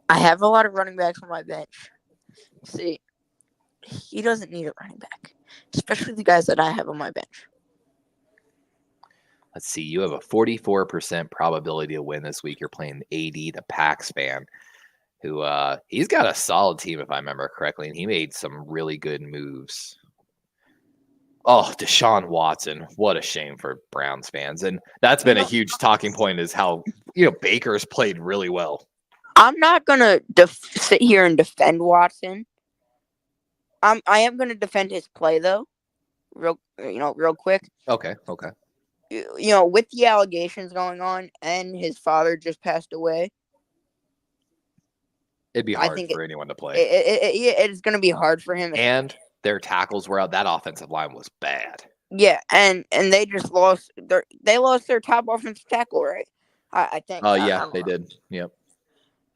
I have a lot of running backs on my bench. See, he doesn't need a running back, especially the guys that I have on my bench. Let's see. You have a 44% probability to win this week. You're playing AD, the Pax fan, who he's got a solid team if I remember correctly, and he made some really good moves. Oh, Deshaun Watson. What a shame for Browns fans. And that's been a huge talking point is how, Baker's played really well. I'm not going to sit here and defend Watson. I am going to defend his play, though, real quick. Okay. With the allegations going on and his father just passed away. It'd be hard for anyone to play. It's going to be hard for him. And their tackles were out. That offensive line was bad. Yeah, and they just lost their top offensive tackle, right? I think. Oh, yeah, they did. Yep.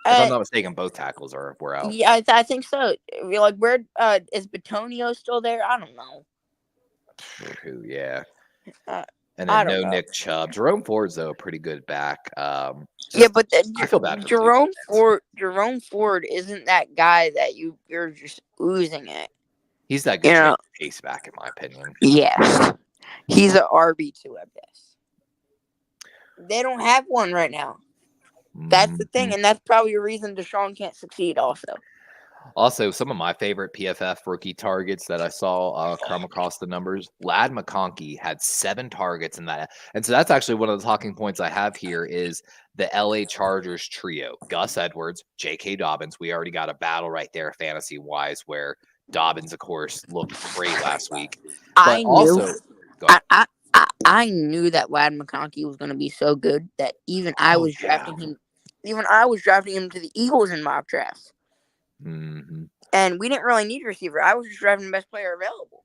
If I'm not mistaken, both tackles were out. Yeah, I think so. Like, where is Batonio still there? I don't know. Yeah. And then no Nick Chubb. Jerome Ford's though a pretty good back. I feel bad for Jerome Ford isn't that guy that you're just oozing at. He's that good pace back, in my opinion. Yes. He's an RB2 at best. They don't have one right now. That's the thing, and that's probably a reason Deshaun can't succeed also. Also, some of my favorite PFF rookie targets that I saw come across the numbers, Ladd McConkey had 7 targets in that. And so that's actually one of the talking points I have here is the LA Chargers trio. Gus Edwards, J.K. Dobbins. We already got a battle right there fantasy-wise where Dobbins, of course, looked great last week. But I knew that Ladd McConkey was going to be so good that even I was drafting him to the Eagles in mock drafts. Mm-hmm. And we didn't really need a receiver. I was just drafting the best player available.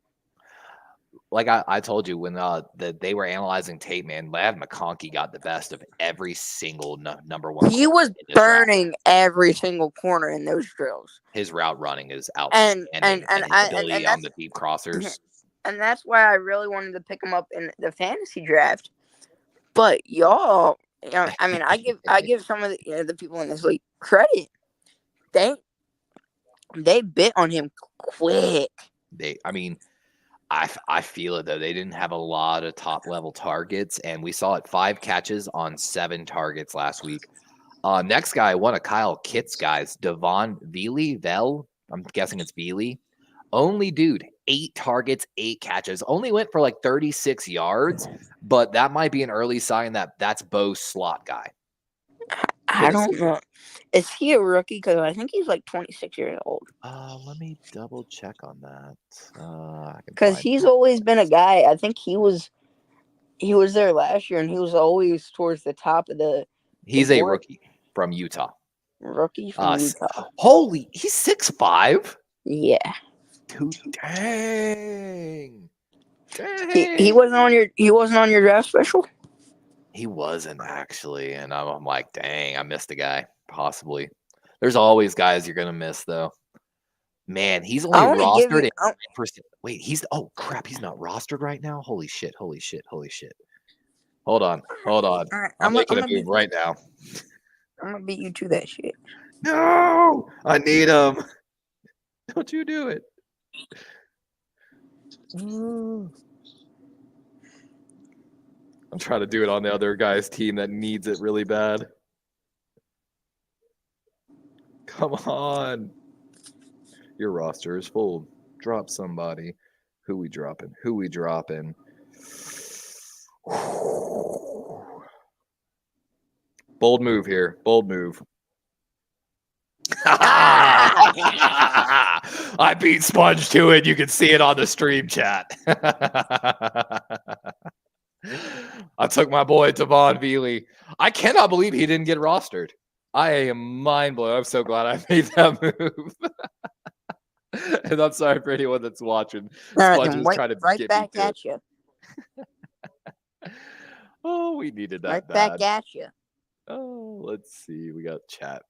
Like I told you when they were analyzing tape, man, Ladd McConkey got the best of every single number one. He was burning every single corner in those drills. His route running is outstanding, and his ability on the deep crossers. And that's why I really wanted to pick him up in the fantasy draft. But y'all, I give some of the people in this league credit. They bit on him quick. I feel it though. They didn't have a lot of top level targets, and we saw it 5 catches on 7 targets last week. Next guy, one of Kyle Kitt's guys, Devon Vell. I'm guessing it's Veely. Only dude, 8 targets, 8 catches. Only went for like 36 yards, but that might be an early sign that that's Bo's slot guy. I don't know. Is he a rookie? Because I think he's like 26 years old. Let me double check on that. Because he's always been a guy. I think he was there last year, and he was always towards the top of the. He's a rookie from Utah. Rookie from Utah. Holy, he's 6'5". Yeah. Dude, dang. He wasn't on your draft special. He wasn't actually, and I'm like, dang, I missed a guy. Possibly. There's always guys you're gonna miss though. Man, he's only rostered. Wait, oh crap, he's not rostered right now. Holy shit! Hold on. Right, I'm making a move right now. I'm gonna beat you to that shit. No, I need him. Don't you do it. I'm trying to do it on the other guy's team that needs it really bad. Come on. Your roster is full. Drop somebody. Who we dropping? Bold move here. Bold move. I beat Sponge to it. You can see it on the stream chat. I took my boy Devon Veely. I cannot believe he didn't get rostered. I am mind blown. I'm so glad I made that move. And I'm sorry for anyone that's watching. Sponge was trying to get back me at you. Oh, we needed that. Right back at you. Oh, let's see. We got chat.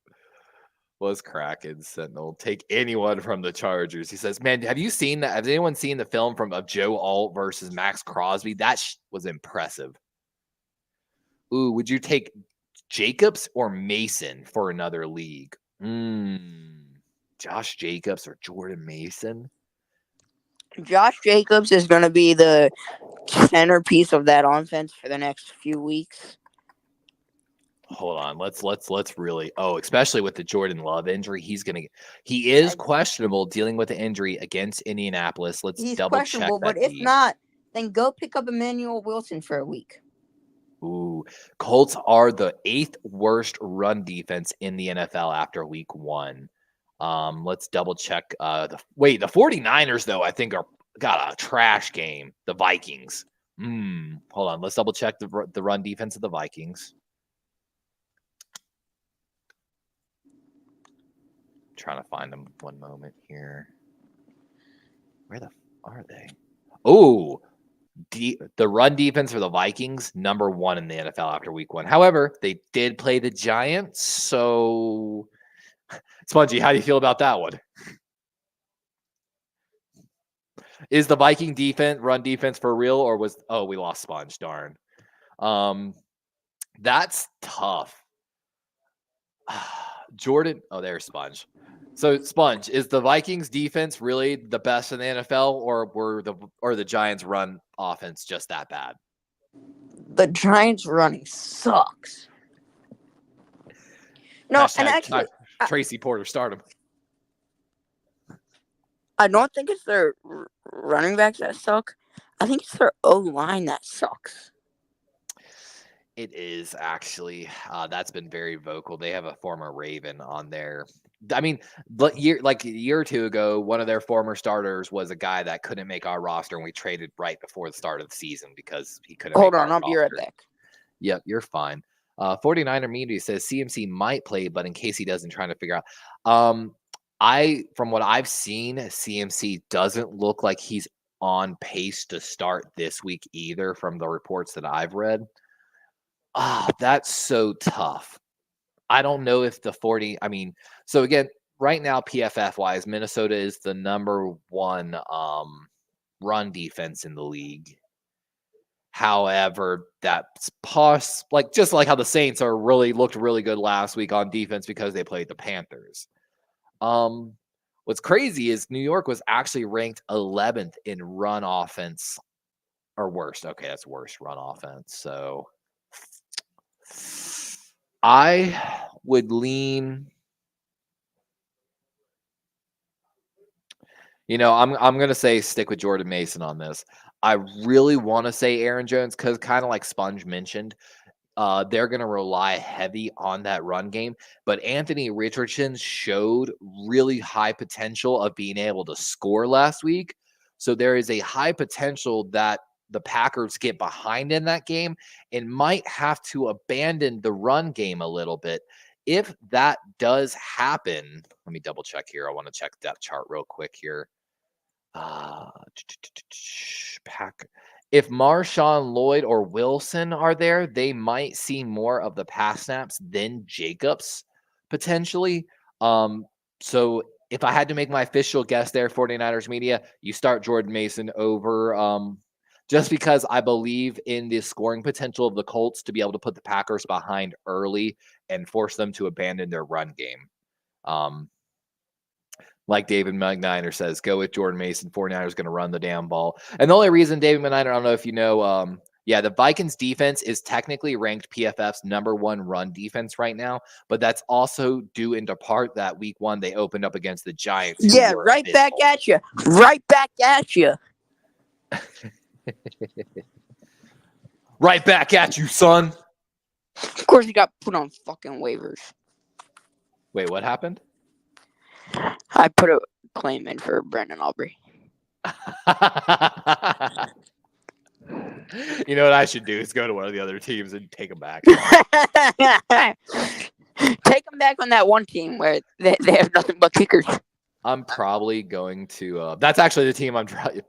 Was cracking Sentinel. Take anyone from the Chargers. He says, man, have you seen that? Has anyone seen the film of Joe Alt versus Max Crosby? That was impressive. Ooh, would you take Jacobs or Mason for another league? Josh Jacobs or Jordan Mason? Josh Jacobs is going to be the centerpiece of that offense for the next few weeks. Hold on, let's really. Oh, especially with the Jordan Love injury, he is questionable dealing with the injury against Indianapolis. He's double check that. But if not, then go pick up Emmanuel Wilson for a week. Ooh, Colts are the 8th worst run defense in the NFL after week 1. Let's double check. The 49ers though I think got a trash game. The Vikings. Hold on, let's double check the run defense of the Vikings. Trying to find them one moment here. Where the are they? Oh, the run defense for the Vikings, number 1 in the NFL after week 1. However, they did play the Giants. So, Spongy, how do you feel about that one? Is the Viking run defense for real, or we lost Sponge, darn. That's tough. Jordan, there's Sponge. So Sponge, is the Vikings defense really the best in the NFL, or the Giants run offense just that bad? The Giants running sucks. No, and actually, Tracy Porter, start him. I don't think it's their running backs that suck. I think it's their O-line that sucks. It is actually. That's been very vocal. They have a former Raven on there. I mean, a year or two ago, one of their former starters was a guy that couldn't make our roster, and we traded right before the start of the season because he couldn't. Hold on, I'll be right back. Yep, you're fine. 49er Media says CMC might play, but in case he doesn't, trying to figure out. From what I've seen, CMC doesn't look like he's on pace to start this week either from the reports that I've read. That's so tough. I don't know if so again, right now, PFF-wise, Minnesota is the number 1 run defense in the league. However, that's just like how the Saints looked really good last week on defense because they played the Panthers. What's crazy is New York was actually ranked 11th in run offense, or worst. Okay, that's worst run offense. So I would lean. I'm gonna say stick with Jordan Mason on this. I really want to say Aaron Jones because, kind of like Sponge mentioned, they're going to rely heavy on that run game. But Anthony Richardson showed really high potential of being able to score last week. So there is a high potential that the Packers get behind in that game and might have to abandon the run game a little bit. If that does happen, let me double check here. I want to check depth chart real quick here. If Marshawn Lloyd or Wilson are there, they might see more of the pass snaps than Jacobs potentially. So if I had to make my official guess there, 49ers media, you start Jordan Mason over just because I believe in the scoring potential of the Colts to be able to put the Packers behind early and force them to abandon their run game. Like David McNiner says, go with Jordan Mason. 49ers going to run the damn ball. And the only reason David McNiner, I don't know if you know, the Vikings defense is technically ranked PFF's #1 run defense right now, but that's also due into part that week 1 they opened up against the Giants. Yeah, right back at you. Right back at you. Right back at you, son. Of course, he got put on fucking waivers. Wait, what happened? I put a claim in for Brandon Aubrey. You know what I should do is go to one of the other teams and take them back. Take them back on that one team where they have nothing but kickers. I'm probably going to that's actually the team I'm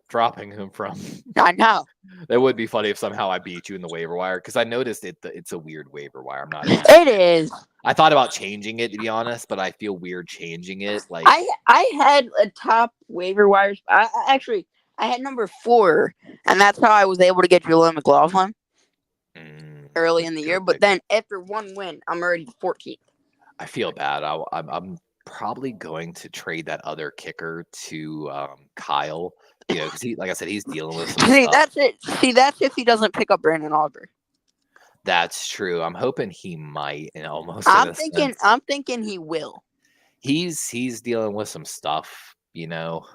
dropping him from. I know. That would be funny if somehow I beat you in the waiver wire, because I noticed it's a weird waiver wire. I'm not. It is. I thought about changing it, to be honest, but I feel weird changing it. Like I had a top waiver wires. I had number 4, and that's how I was able to get Julian McLaughlin early in the year. But then after one win, I'm already 14th. I feel bad. I'm probably going to trade that other kicker to Kyle. You know, because like I said, he's dealing with some stuff. That's it. See, that's if he doesn't pick up Brandon Aubrey. That's true. I'm hoping he might, and almost. I'm thinking he will. He's dealing with some stuff, you know.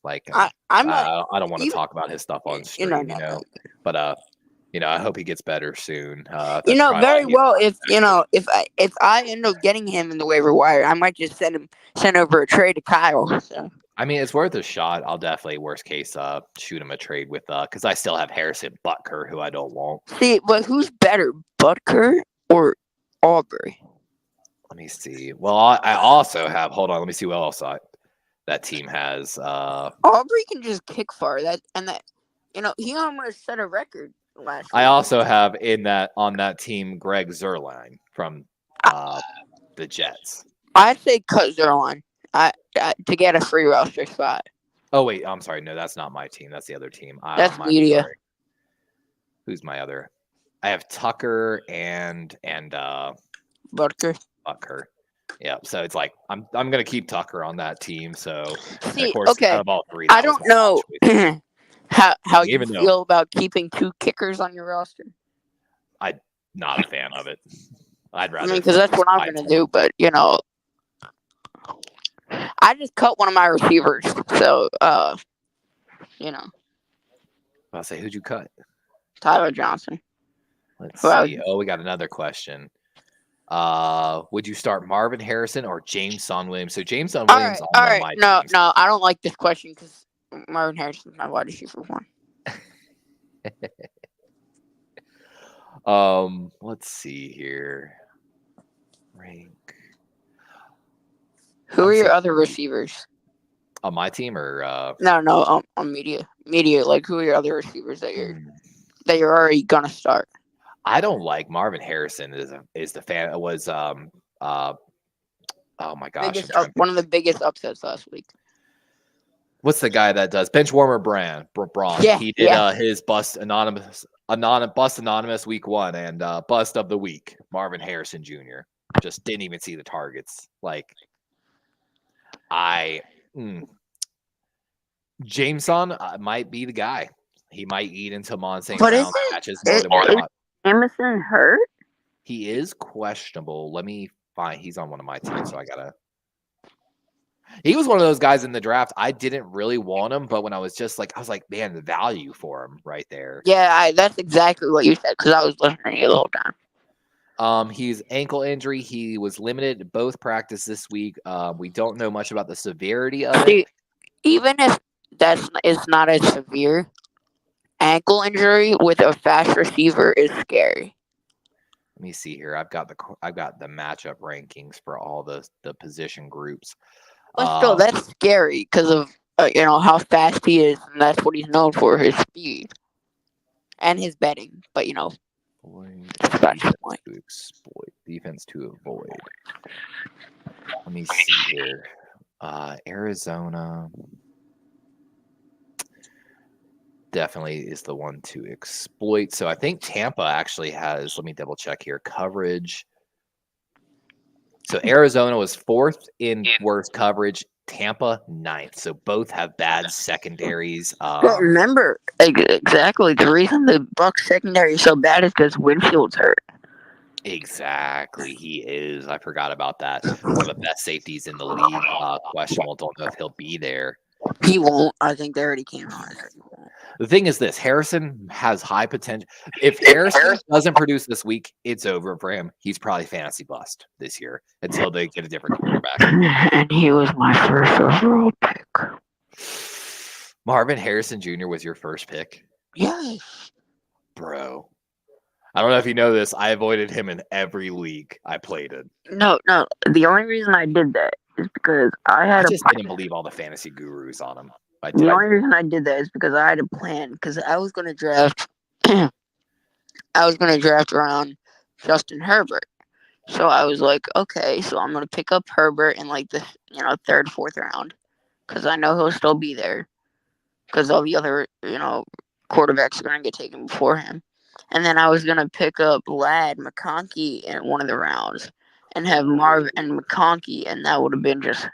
Like I don't want to talk about his stuff on stream, but I hope he gets better soon. Very well. If I end up getting him in the waiver wire, I might just send over a trade to Kyle. So. I mean, it's worth a shot. I'll definitely, worst case, shoot him a trade with because I still have Harrison Butker, who I don't want. See, but who's better, Butker or Aubrey? Let me see. Well, I also have. Hold on. Let me see what else that team has. Aubrey can just kick far. He almost set a record last. I also have on that team Greg Zuerlein from the Jets. I'd say cut Zuerlein. To get a free roster spot. Oh wait, I'm sorry. No, that's not my team. That's the other team. That's media. Sorry. Who's my other? I have Tucker and Butker. Yeah. So it's like I'm gonna keep Tucker on that team. So see, of course, okay. out of all 3, I don't know how you Even feel about keeping 2 kickers on your roster. I'm not a fan of it. I'd rather. Because that's what I'm gonna do. But I just cut one of my receivers, so I'll say, who'd you cut? Tyler Johnson. Let's see. Oh, we got another question. Would you start Marvin Harrison or Jameson Williams? So Jameson Williams. All right. No, I don't like this question because Marvin Harrison's my wide receiver 1. Let's see here. Rank. Who are your other receivers? On my team or No, on media. Media, like who are your other receivers that you're already gonna start? I don't like Marvin Harrison is the fan. It was oh my gosh. One of the biggest upsets last week. What's the guy that does Benchwarmer Braun? Yeah, he did his bust anonymous week 1 and bust of the week. Marvin Harrison Jr. just didn't even see the targets. Like Jameson might be the guy. He might eat into St. Brown catches more than we thought. Emerson hurt? He is questionable. Let me find. He's on one of my teams, so I gotta. He was one of those guys in the draft. I didn't really want him, but when I was like, man, the value for him right there. Yeah, that's exactly what you said because I was listening to you the whole time. He's ankle injury. He was limited to both practice this week. We don't know much about the severity of it. Even if it's not as severe, ankle injury with a fast receiver is scary. Let me see here. I've got the matchup rankings for all the position groups. But still, that's scary because of how fast he is, and that's what he's known for, his speed and his betting. But defense to avoid. Let me see here. Arizona definitely is the one to exploit. So I think Tampa actually has, let me double check here, coverage. So Arizona was 4th in worst coverage, Tampa 9th. So both have bad secondaries. But remember, exactly, the reason the Bucs secondary is so bad is because Winfield's hurt. Exactly, he is. I forgot about that. One of the best safeties in the league. Questionable. Don't know if he'll be there. He won't. I think they already came on. The thing is this, Harrison has high potential. If Harrison doesn't produce this week, it's over for him. He's probably fantasy bust this year until they get a different quarterback. And he was my first overall pick. Marvin Harrison Jr. was your first pick? Yes. Bro. I don't know if you know this. I avoided him in every league I played in. No. The only reason I did that is because I just didn't believe all the fantasy gurus on him. The only reason I did that is because I had a plan. Because I was going to draft. I was going to draft around Justin Herbert. So I was like, okay, so I'm going to pick up Herbert in like the 3rd, 4th round, because I know he'll still be there. Because all the other quarterbacks are going to get taken before him. And then I was going to pick up Ladd McConkey in one of the rounds and have Marv and McConkey, and that would have been just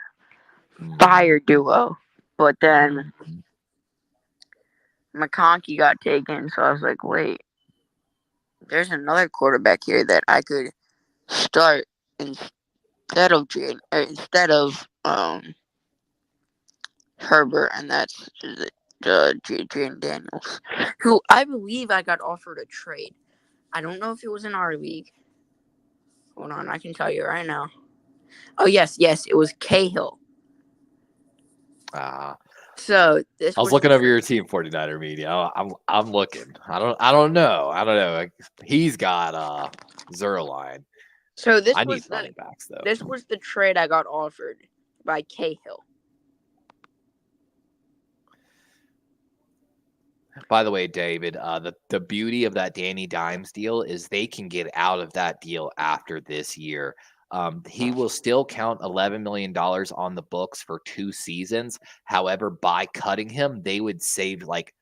fire duo. But then McConkey got taken, so I was like, wait, there's another quarterback here that I could start instead of Herbert, and that's Jane Daniels, who I believe I got offered a trade. I don't know if it was in our league. Hold on, I can tell you right now. Oh yes, it was Cahill. So this I was looking over your team 49er media. I'm looking. I don't know. He's got Zerline. So this I was need running backs though. This was the trade I got offered by Cahill. By the way, David, the beauty of that Danny Dimes deal is they can get out of that deal after this year. He will still count $11 million on the books for 2 seasons. However, by cutting him, they would save like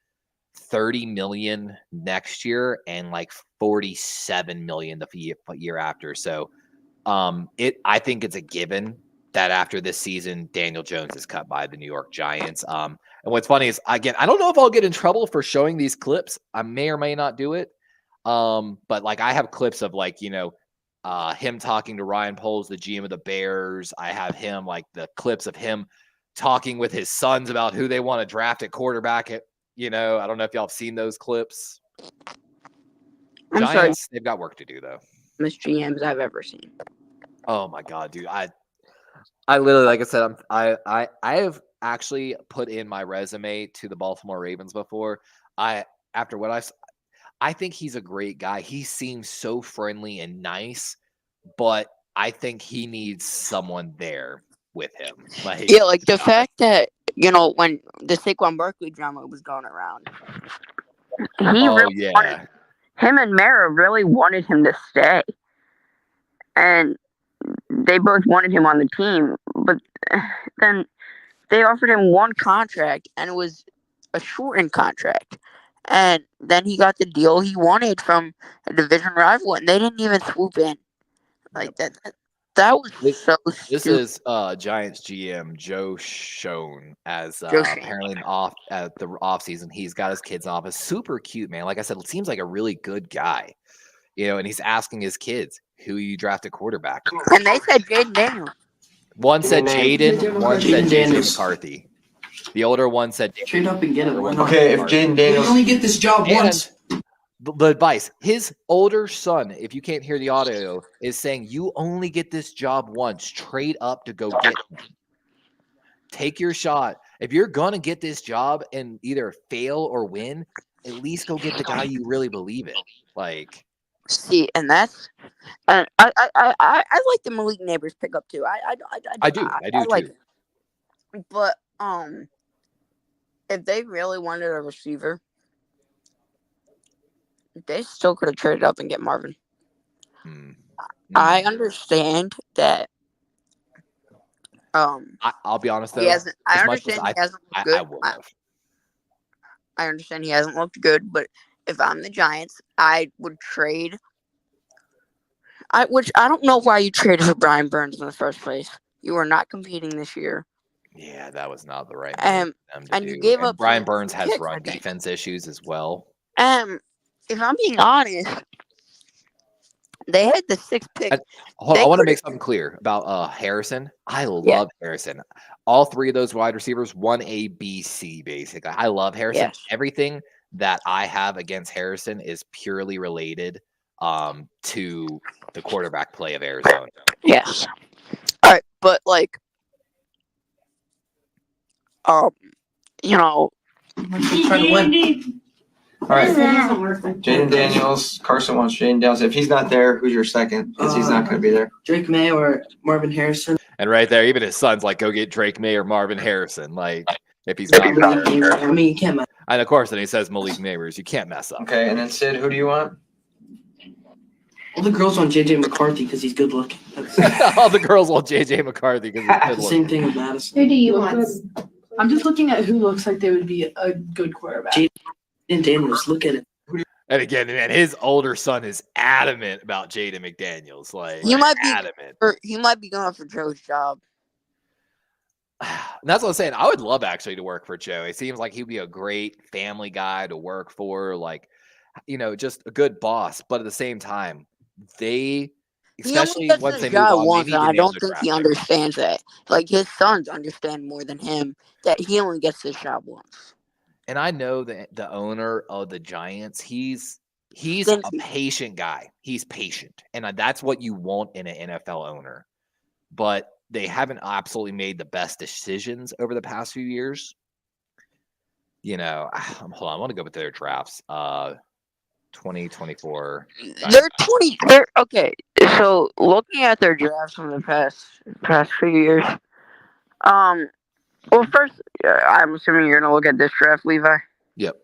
$30 million next year and like $47 million the year after. So I think it's a given that after this season, Daniel Jones is cut by the New York Giants. And what's funny is, again, I don't know if I'll get in trouble for showing these clips. I may or may not do it. But like I have clips of like, him talking to Ryan Poles, the GM of the Bears. I have him like the clips of him talking with his sons about who they want to draft at quarterback. I don't know if y'all have seen those clips. Giants, they've got work to do though. Most GMs I've ever seen. Oh my God, dude. I literally, like I said, I have actually put in my resume to the Baltimore Ravens before. I think he's a great guy. He seems so friendly and nice, but I think he needs someone there with him. Like the fact that when the Saquon Barkley drama was going around, him and Mara really wanted him to stay, and they both wanted him on the team, but then they offered him one contract, and it was a shortened contract. And then he got the deal he wanted from a division rival, and they didn't even swoop in. Like that was so stupid. This is Giants GM Joe Schoen, as apparently at the offseason, he's got his kids in office. Super cute, man. Like I said, it seems like a really good guy. And he's asking his kids, who you draft a quarterback? And they said Jaden Daniels. One said Jaden, one said JJ McCarthy. The older one said Trade up and get it. Okay, if Jaden Daniels only get this job once. the advice. His older son, if you can't hear the audio, is saying you only get this job once. Trade up to go get him. Take your shot. If you're gonna get this job and either fail or win, at least go get the guy you really believe in. Like, see, and that's I like the Malik Neighbors pickup too. I do like too. it. But if they really wanted a receiver, they still could have traded up and get Marvin. I understand that. I'll be honest though. I understand he hasn't looked good. I would have. I understand he hasn't looked good, but if I'm the Giants, I would trade. Which I don't know why you traded for Brian Burns in the first place. You were not competing this year. Yeah, that was not the right move for them to do. You gave up. Brian Burns has run defense issues as well. If I'm being honest, they had the 6th pick. I want to make something clear about Harrison. I love Harrison. All 3 of those wide receivers, 1A, B, C, basically. I love Harrison. Yes. Everything that I have against Harrison is purely related to the quarterback play of Arizona. Yes. All right, but like, you know, trying to win. All right, Jaden Daniels. Carson wants Jaden Daniels. If he's not there, who's your second? Because he's not going to be there. Drake May or Marvin Harrison. And right there, even his son's like, go get Drake May or Marvin Harrison. Like, if he's not there. I mean, you can't mess. And of course, then he says Malik Neighbors. You can't mess up. Okay, and then Sid, who do you want? All the girls want JJ McCarthy because he's good looking. All the girls want JJ McCarthy because he's good looking. Same thing with Madison. Who do you want? I'm just looking at who looks like they would be a good quarterback. Jaden Daniels, look at it. And again, man, his older son is adamant about Jaden McDaniels. Like, he might be adamant. He might be going for Joe's job. And that's what I'm saying. I would love actually to work for Joe. It seems like he'd be a great family guy to work for. Like, just a good boss. But at the same time, especially once they move on, I don't think he understands that. Like, his sons understand more than him that he only gets this job once. And I know that the owner of the Giants, he's a patient guy. He's patient. And that's what you want in an NFL owner. But they haven't absolutely made the best decisions over the past few years. Hold on. I want to go with their drafts. 2024. They're okay. So looking at their drafts from the past few years, well, first, I'm assuming you're gonna look at this draft, Levi. Yep.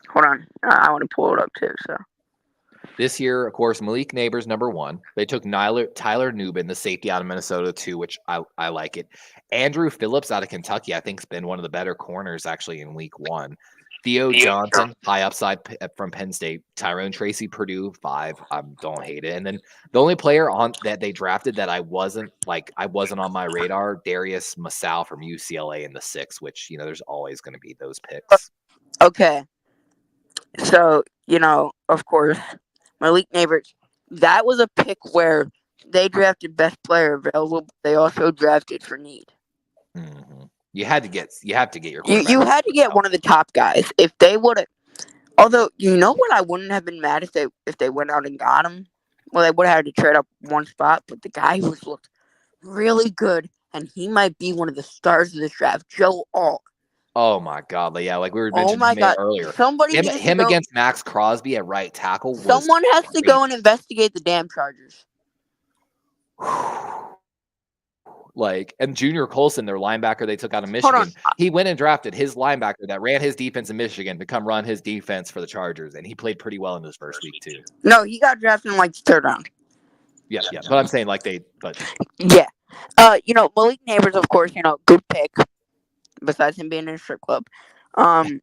Hold on, I want to pull it up too. So this year, of course, Malik Neighbors #1. They took Tyler Nubin, the safety out of Minnesota, too, which I like it. Andrew Phillips out of Kentucky, I think, has been one of the better corners actually in Week 1. Theo Johnson, high upside from Penn State. Tyrone Tracy, Purdue, 5. I don't hate it. And then the only player that they drafted that I wasn't on my radar, Darius Masal from UCLA in the 6th, which, there's always going to be those picks. Okay. So, of course, Malik Neighbors, that was a pick where they drafted best player available, but they also drafted for need. Mm-hmm. You have to get your you had to get one of the top guys. If they would have, although what, I wouldn't have been mad if they went out and got him. Well, they would have had to trade up one spot, but the guy who's looked really good, and he might be one of the stars of this draft, Joe Alt. Oh my God! Yeah, like we were mentioning earlier. Him against Max Crosby at right tackle. Someone has to go and investigate the damn Chargers. And Junior Colson, their linebacker they took out of Michigan, he went and drafted his linebacker that ran his defense in Michigan to come run his defense for the Chargers, and he played pretty well in his first week too. No, he got drafted in the 3rd round. Yeah, but I'm saying yeah, Malik Neighbors, of course, good pick. Besides him being in a strip club, I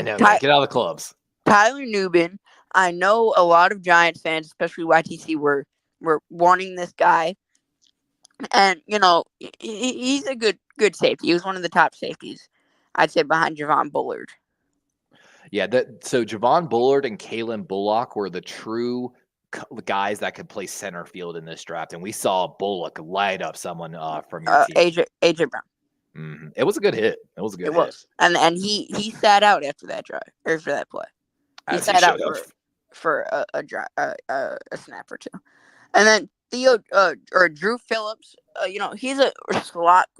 know. Get out of the clubs. Tyler Nubin. I know a lot of Giants fans, especially YTC, were wanting this guy. And, he's a good safety. He was one of the top safeties, I'd say, behind Javon Bullard. Yeah, so Javon Bullard and Kalen Bullock were the true guys that could play center field in this draft. And we saw Bullock light up someone from your team. AJ Brown. Mm-hmm. It was a good hit. It was a good hit. And he sat out after that drive, after that play. He As sat out should have. for a snap or two, and then Theo or Drew Phillips. He's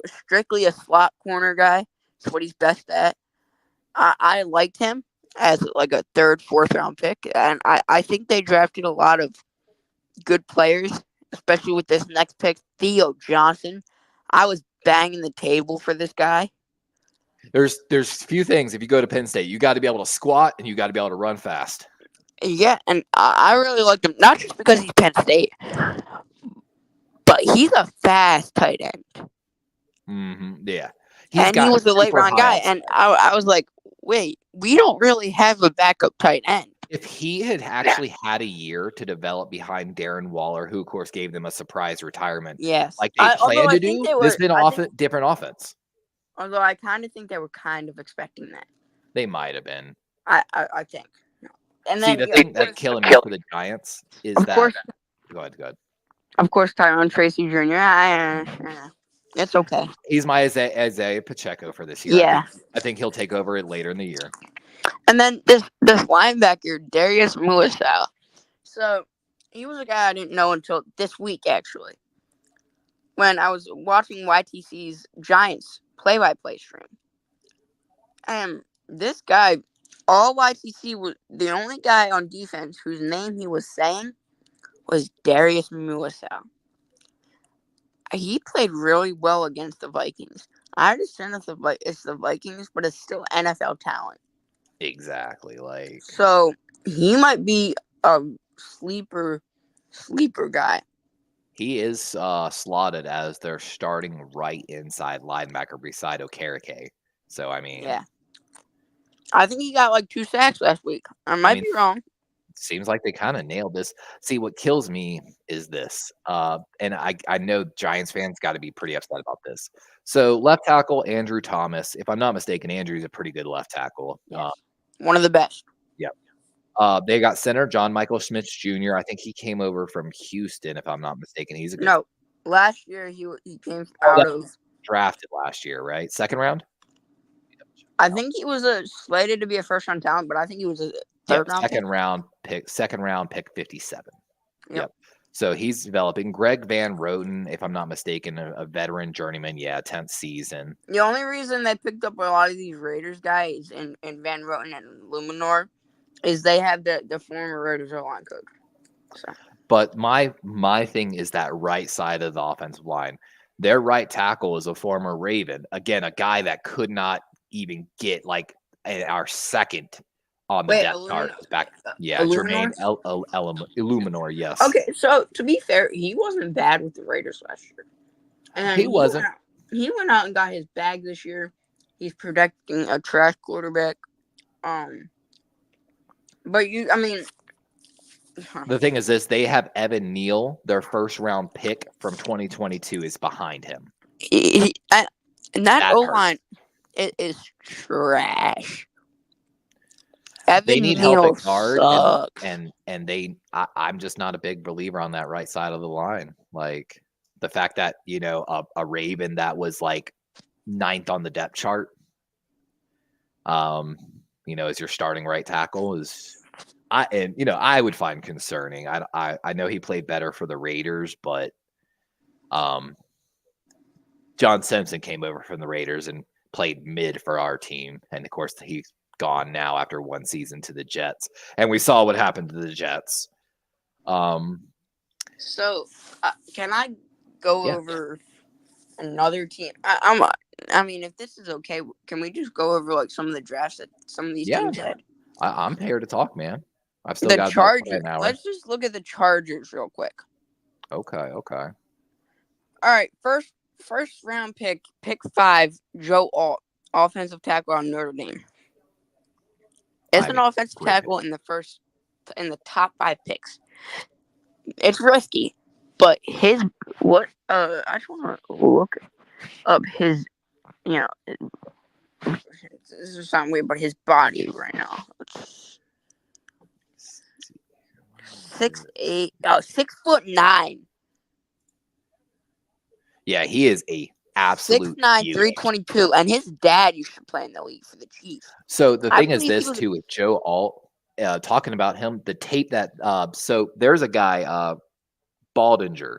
strictly a slot corner guy. That's what he's best at. I liked him as like a third, fourth round pick, and I think they drafted a lot of good players, especially with this next pick, Theo Johnson. I was banging the table for this guy. There's few things. If you go to Penn State, you got to be able to squat and you got to be able to run fast. Yeah, and I really liked him, not just because he's Penn State, but he's a fast tight end. Yeah. He was a late round guy, and I was like, wait, we don't really have a backup tight end. If he had actually had a year to develop behind Darren Waller, who of course gave them a surprise retirement, yes, like they planned to do, this been different offense. Although I kind of think they were kind of expecting that. They might have been. I think. And then, the thing that's killing me for the Giants is that. Go ahead. Of course, Tyrone Tracy Jr. It's okay. He's my Isaiah Pacheco for this year. Yeah. I think he'll take over it later in the year. And then this linebacker, Darius Muasau. So he was a guy I didn't know until this week, actually, when I was watching YTC's Giants play-by-play stream. And this guy, all YTC was the only guy on defense whose name he was saying was Darius Muasau. He played really well against the Vikings. I understand it's the Vikings, but it's still NFL talent. Exactly. So he might be a sleeper guy. He is slotted as their starting right inside linebacker beside Okereke. So I mean, yeah, I think he got like 2 sacks last week. I might be wrong. Seems like they kind of nailed this. See, what kills me is this, and I know Giants fans got to be pretty upset about this. So left tackle Andrew Thomas, if I'm not mistaken, Andrew's a pretty good left tackle. Yes. One of the best. Yep. They got center John Michael Schmitz Jr. I think he came over from Houston, if I'm not mistaken. He's a good last year he came out of drafted last year, right? Second round. I think he was slated to be a first round talent, but I think he was a third round second round pick 57. Yep. So he's developing. Greg Van Roten, if I'm not mistaken, a veteran journeyman. 10th season. The only reason they picked up a lot of these Raiders guys and Van Roten and Luminor is they have the former Raiders O-line coach. So. But my thing is that right side of the offensive line. Their right tackle is a former Raven. Again, a guy that could not even get like our second on the depth chart. Back, Jermaine Illuminor, yes. Okay, so to be fair, he wasn't bad with the Raiders last year. And he wasn't. He went out and got his bag this year. He's protecting a trash quarterback. But the thing is this: they have Evan Neal, their first round pick from 2022, is behind him. And that O-line is trash. They need help at guard, sucks. and I'm just not a big believer on that right side of the line. Like the fact that a Raven that was like 9th on the depth chart, as your starting right tackle is, I would find concerning. I know he played better for the Raiders, but John Simpson came over from the Raiders and played mid for our team, and of course he's gone now after one season to the Jets, and we saw what happened to the Jets. So can I go over another team? I mean, if this is okay, can we just go over like some of the drafts that some of these teams had? I'm here to talk, man. I've still got Chargers. an hour. Let's just look at the Chargers real quick. Okay. All right, first round pick 5, Joe Alt, offensive tackle on Notre Dame. It's an offensive tackle in the top 5 picks. It's risky, but I just want to look up his, this is something weird, but his body right now. 6'9". Yeah, he is a absolute 6'9", 322, and his dad used to play in the league for the Chiefs. So the thing is this too with Joe Alt. talking about him, the tape that so there's a guy, Baldinger,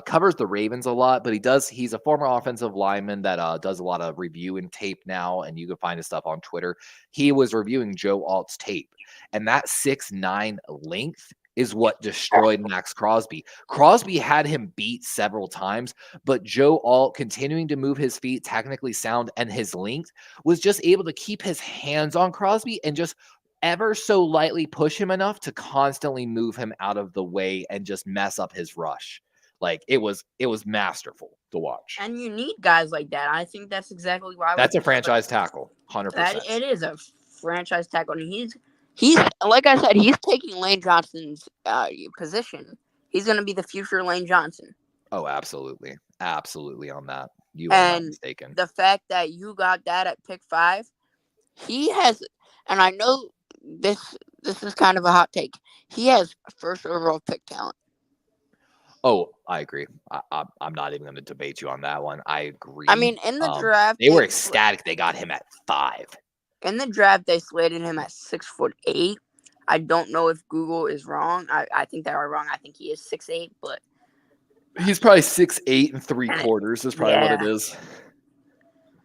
covers the Ravens a lot, but he's a former offensive lineman that does a lot of reviewing tape now, and you can find his stuff on Twitter. He was reviewing Joe Alt's tape, and that 6'9" length is what destroyed Max Crosby. Crosby had him beat several times, but Joe Alt, continuing to move his feet, technically sound, and his length, was just able to keep his hands on Crosby and just ever so lightly push him enough to constantly move him out of the way and just mess up his rush. Like it was masterful to watch. And you need guys like that. I think that's exactly why. That's a franchise tackle, 100%. It is a franchise tackle, and he's like I said, he's taking Lane Johnson's position. He's going to be the future Lane Johnson. Oh, absolutely, absolutely on that. You are not mistaken. The fact that you got that at pick 5, he has, and I know this is kind of a hot take. He has first overall pick talent. Oh, I agree. I'm not even going to debate you on that one. I agree. I mean, in the draft, they were ecstatic they got him at 5. In the draft, they slated him at 6'8". I don't know if Google is wrong. I think they are wrong. I think he is 6'8", but he's probably 6'8 3/4 is probably what it is.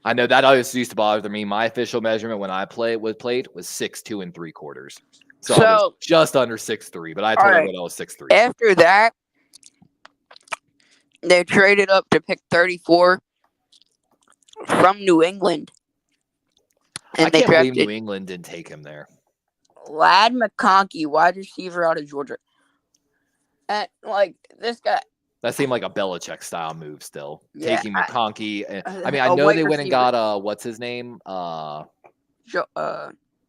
I know that always used to bother me. My official measurement when I played was 6'2 3/4. So I was just under 6'3", but I told everyone I was 6'3". After that, they traded up to pick 34 from New England. And I can't believe New England didn't take him there. Lad McConkey, wide receiver out of Georgia. And, this guy. That seemed like a Belichick style move still. Yeah, taking McConkey. I mean, I know they went and got, what's his name? The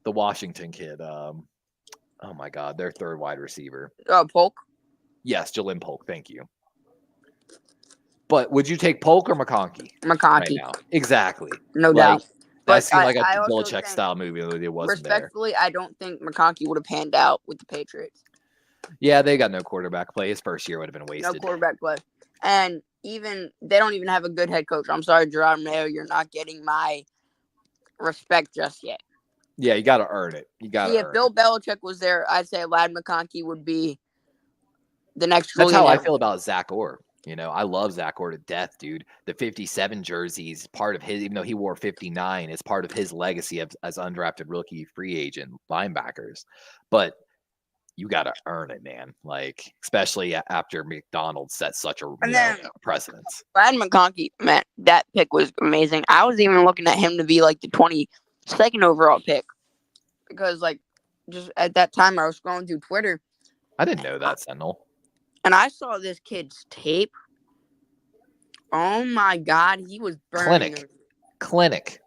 Washington kid. Oh, my God. Their third wide receiver. Polk? Yes, Jalen Polk. Thank you. But would you take Polk or McConkey? McConkey. Right now? Exactly. No doubt. That seemed like a Belichick style movie. It wasn't respectfully, I don't think McConkey would have panned out with the Patriots. Yeah, they got no quarterback play. His first year would have been wasted. No quarterback play. And they don't even have a good head coach. I'm sorry, Gerard Mayo, you're not getting my respect just yet. Yeah, you got to earn it. If Bill Belichick was there, I'd say Lad McConkey would be the next. That's how I feel about Zach Orr. I love Zach Orr to death, dude. The 57 jersey is part of his, even though he wore 59, is part of his legacy as undrafted rookie free agent linebackers. But you got to earn it, man. Especially after McDonald set such a precedence. Brad McConkey, man, that pick was amazing. I was even looking at him to be the 22nd overall pick because, just at that time, I was scrolling through Twitter. I didn't know that, Sentinel. And I saw this kid's tape. Oh my God, he was burning. Clinic.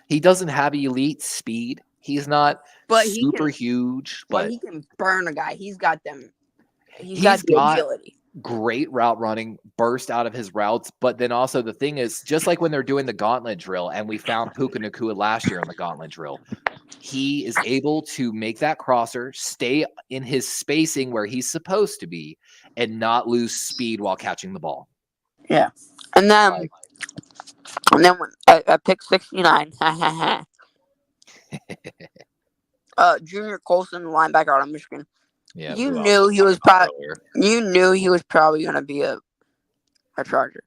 He doesn't have elite speed. He's not super huge, but he can burn a guy. He's got them. He's got the agility. Great route running, burst out of his routes. But then also the thing is, just like when they're doing the gauntlet drill, and we found Puka Nacua last year on the gauntlet drill, he is able to make that crosser, stay in his spacing where he's supposed to be, and not lose speed while catching the ball. Yeah. And then when I picked 69, Junior Colson, linebacker out of Michigan. Yeah, you knew he was probably going to be a Charger.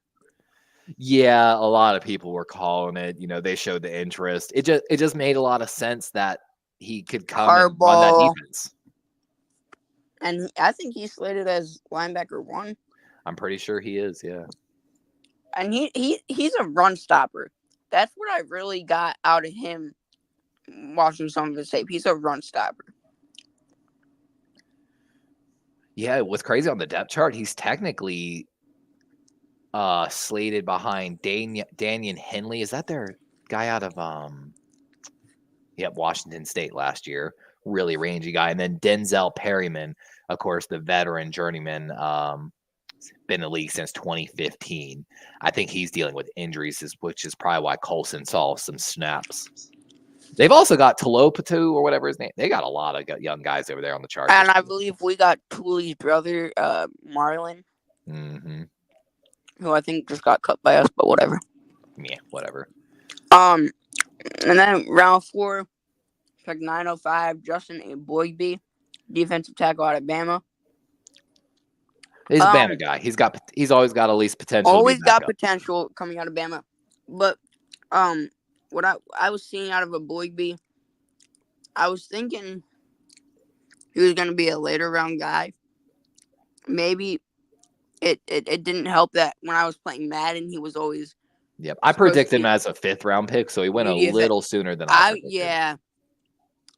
Yeah, a lot of people were calling it. They showed the interest. It just made a lot of sense that he could come and run that defense. And I think he's slated as linebacker 1. I'm pretty sure he is, yeah. And he's a run stopper. That's what I really got out of him watching some of his tape. He's a run stopper. Yeah, what's crazy on the depth chart, he's technically slated behind Daniel Henley. Is that their guy out of Washington State last year? Really rangy guy. And then Denzel Perryman, of course, the veteran journeyman, been in the league since 2015. I think he's dealing with injuries, which is probably why Colson saw some snaps. They've also got Tuipulotu or whatever his name. They got a lot of young guys over there on the Chargers. And I believe we got Tuli's brother, Marlon, who I think just got cut by us, but whatever. Yeah, whatever. And then round 4, Pick 905, Justin Boygby, defensive tackle out of Bama. He's a Bama guy. He's always got at least potential. Always got potential coming out of Bama. But what I was seeing out of a Boygby, I was thinking he was gonna be a later round guy. Maybe it didn't help that when I was playing Madden, he was always. Yep, I predicted him as a 5th round pick, so he went a little sooner than I predicted. Yeah.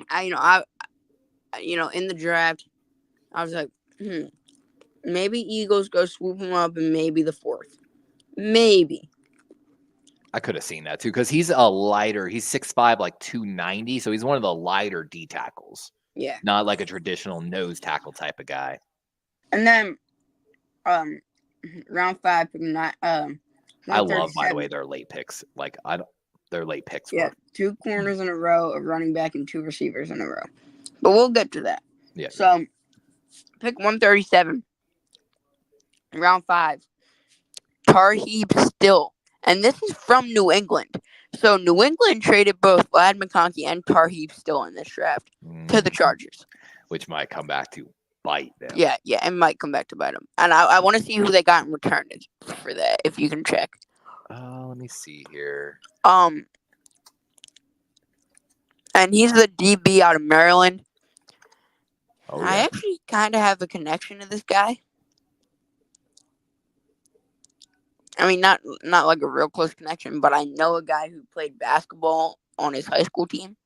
In the draft, I was like, maybe Eagles go swoop him up and maybe the 4th. Maybe. I could have seen that too, because he's a lighter. He's 6'5", like 290, so he's one of the lighter D tackles. Yeah. Not like a traditional nose tackle type of guy. And then round 5, pick I love, by the way, their late picks. Like they're late picks. Yeah, 2 corners in a row, a running back, and 2 receivers in a row. But we'll get to that. Yeah. So, pick 137, round 5, Tarheeb Still. And this is from New England. So, New England traded both Vlad McConkey and Tarheeb Still in this draft to the Chargers. Which might come back to bite them. Yeah, it might come back to bite them. And I want to see who they got in return for that, if you can check. Let me see here. And he's the DB out of Maryland. Oh, yeah. I actually kind of have a connection to this guy. I mean, not like a real close connection, but I know a guy who played basketball on his high school team.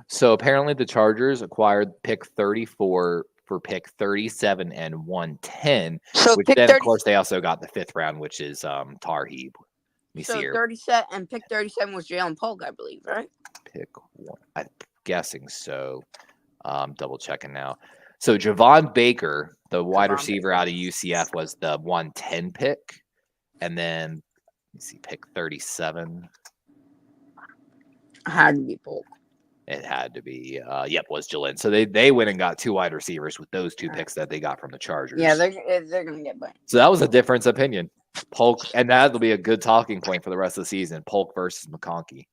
So apparently the Chargers acquired pick 34 for pick 37 and 110. So which pick then, 30, of course, they also got the 5th round, which is Tarheeb. Let me see here. 37 and pick 37 was Jalen Polk, I believe, right? Pick 1. I'm guessing so. Double checking now. So Javon Baker, the wide receiver out of UCF, was the 110 pick. And then, let's see, pick 37. Had to be Polk. It had to be. Was Jalen. So they went and got 2 wide receivers with those 2 picks that they got from the Chargers. Yeah, they're going to get by. So that was a difference opinion. Polk, and that'll be a good talking point for the rest of the season. Polk versus McConkey.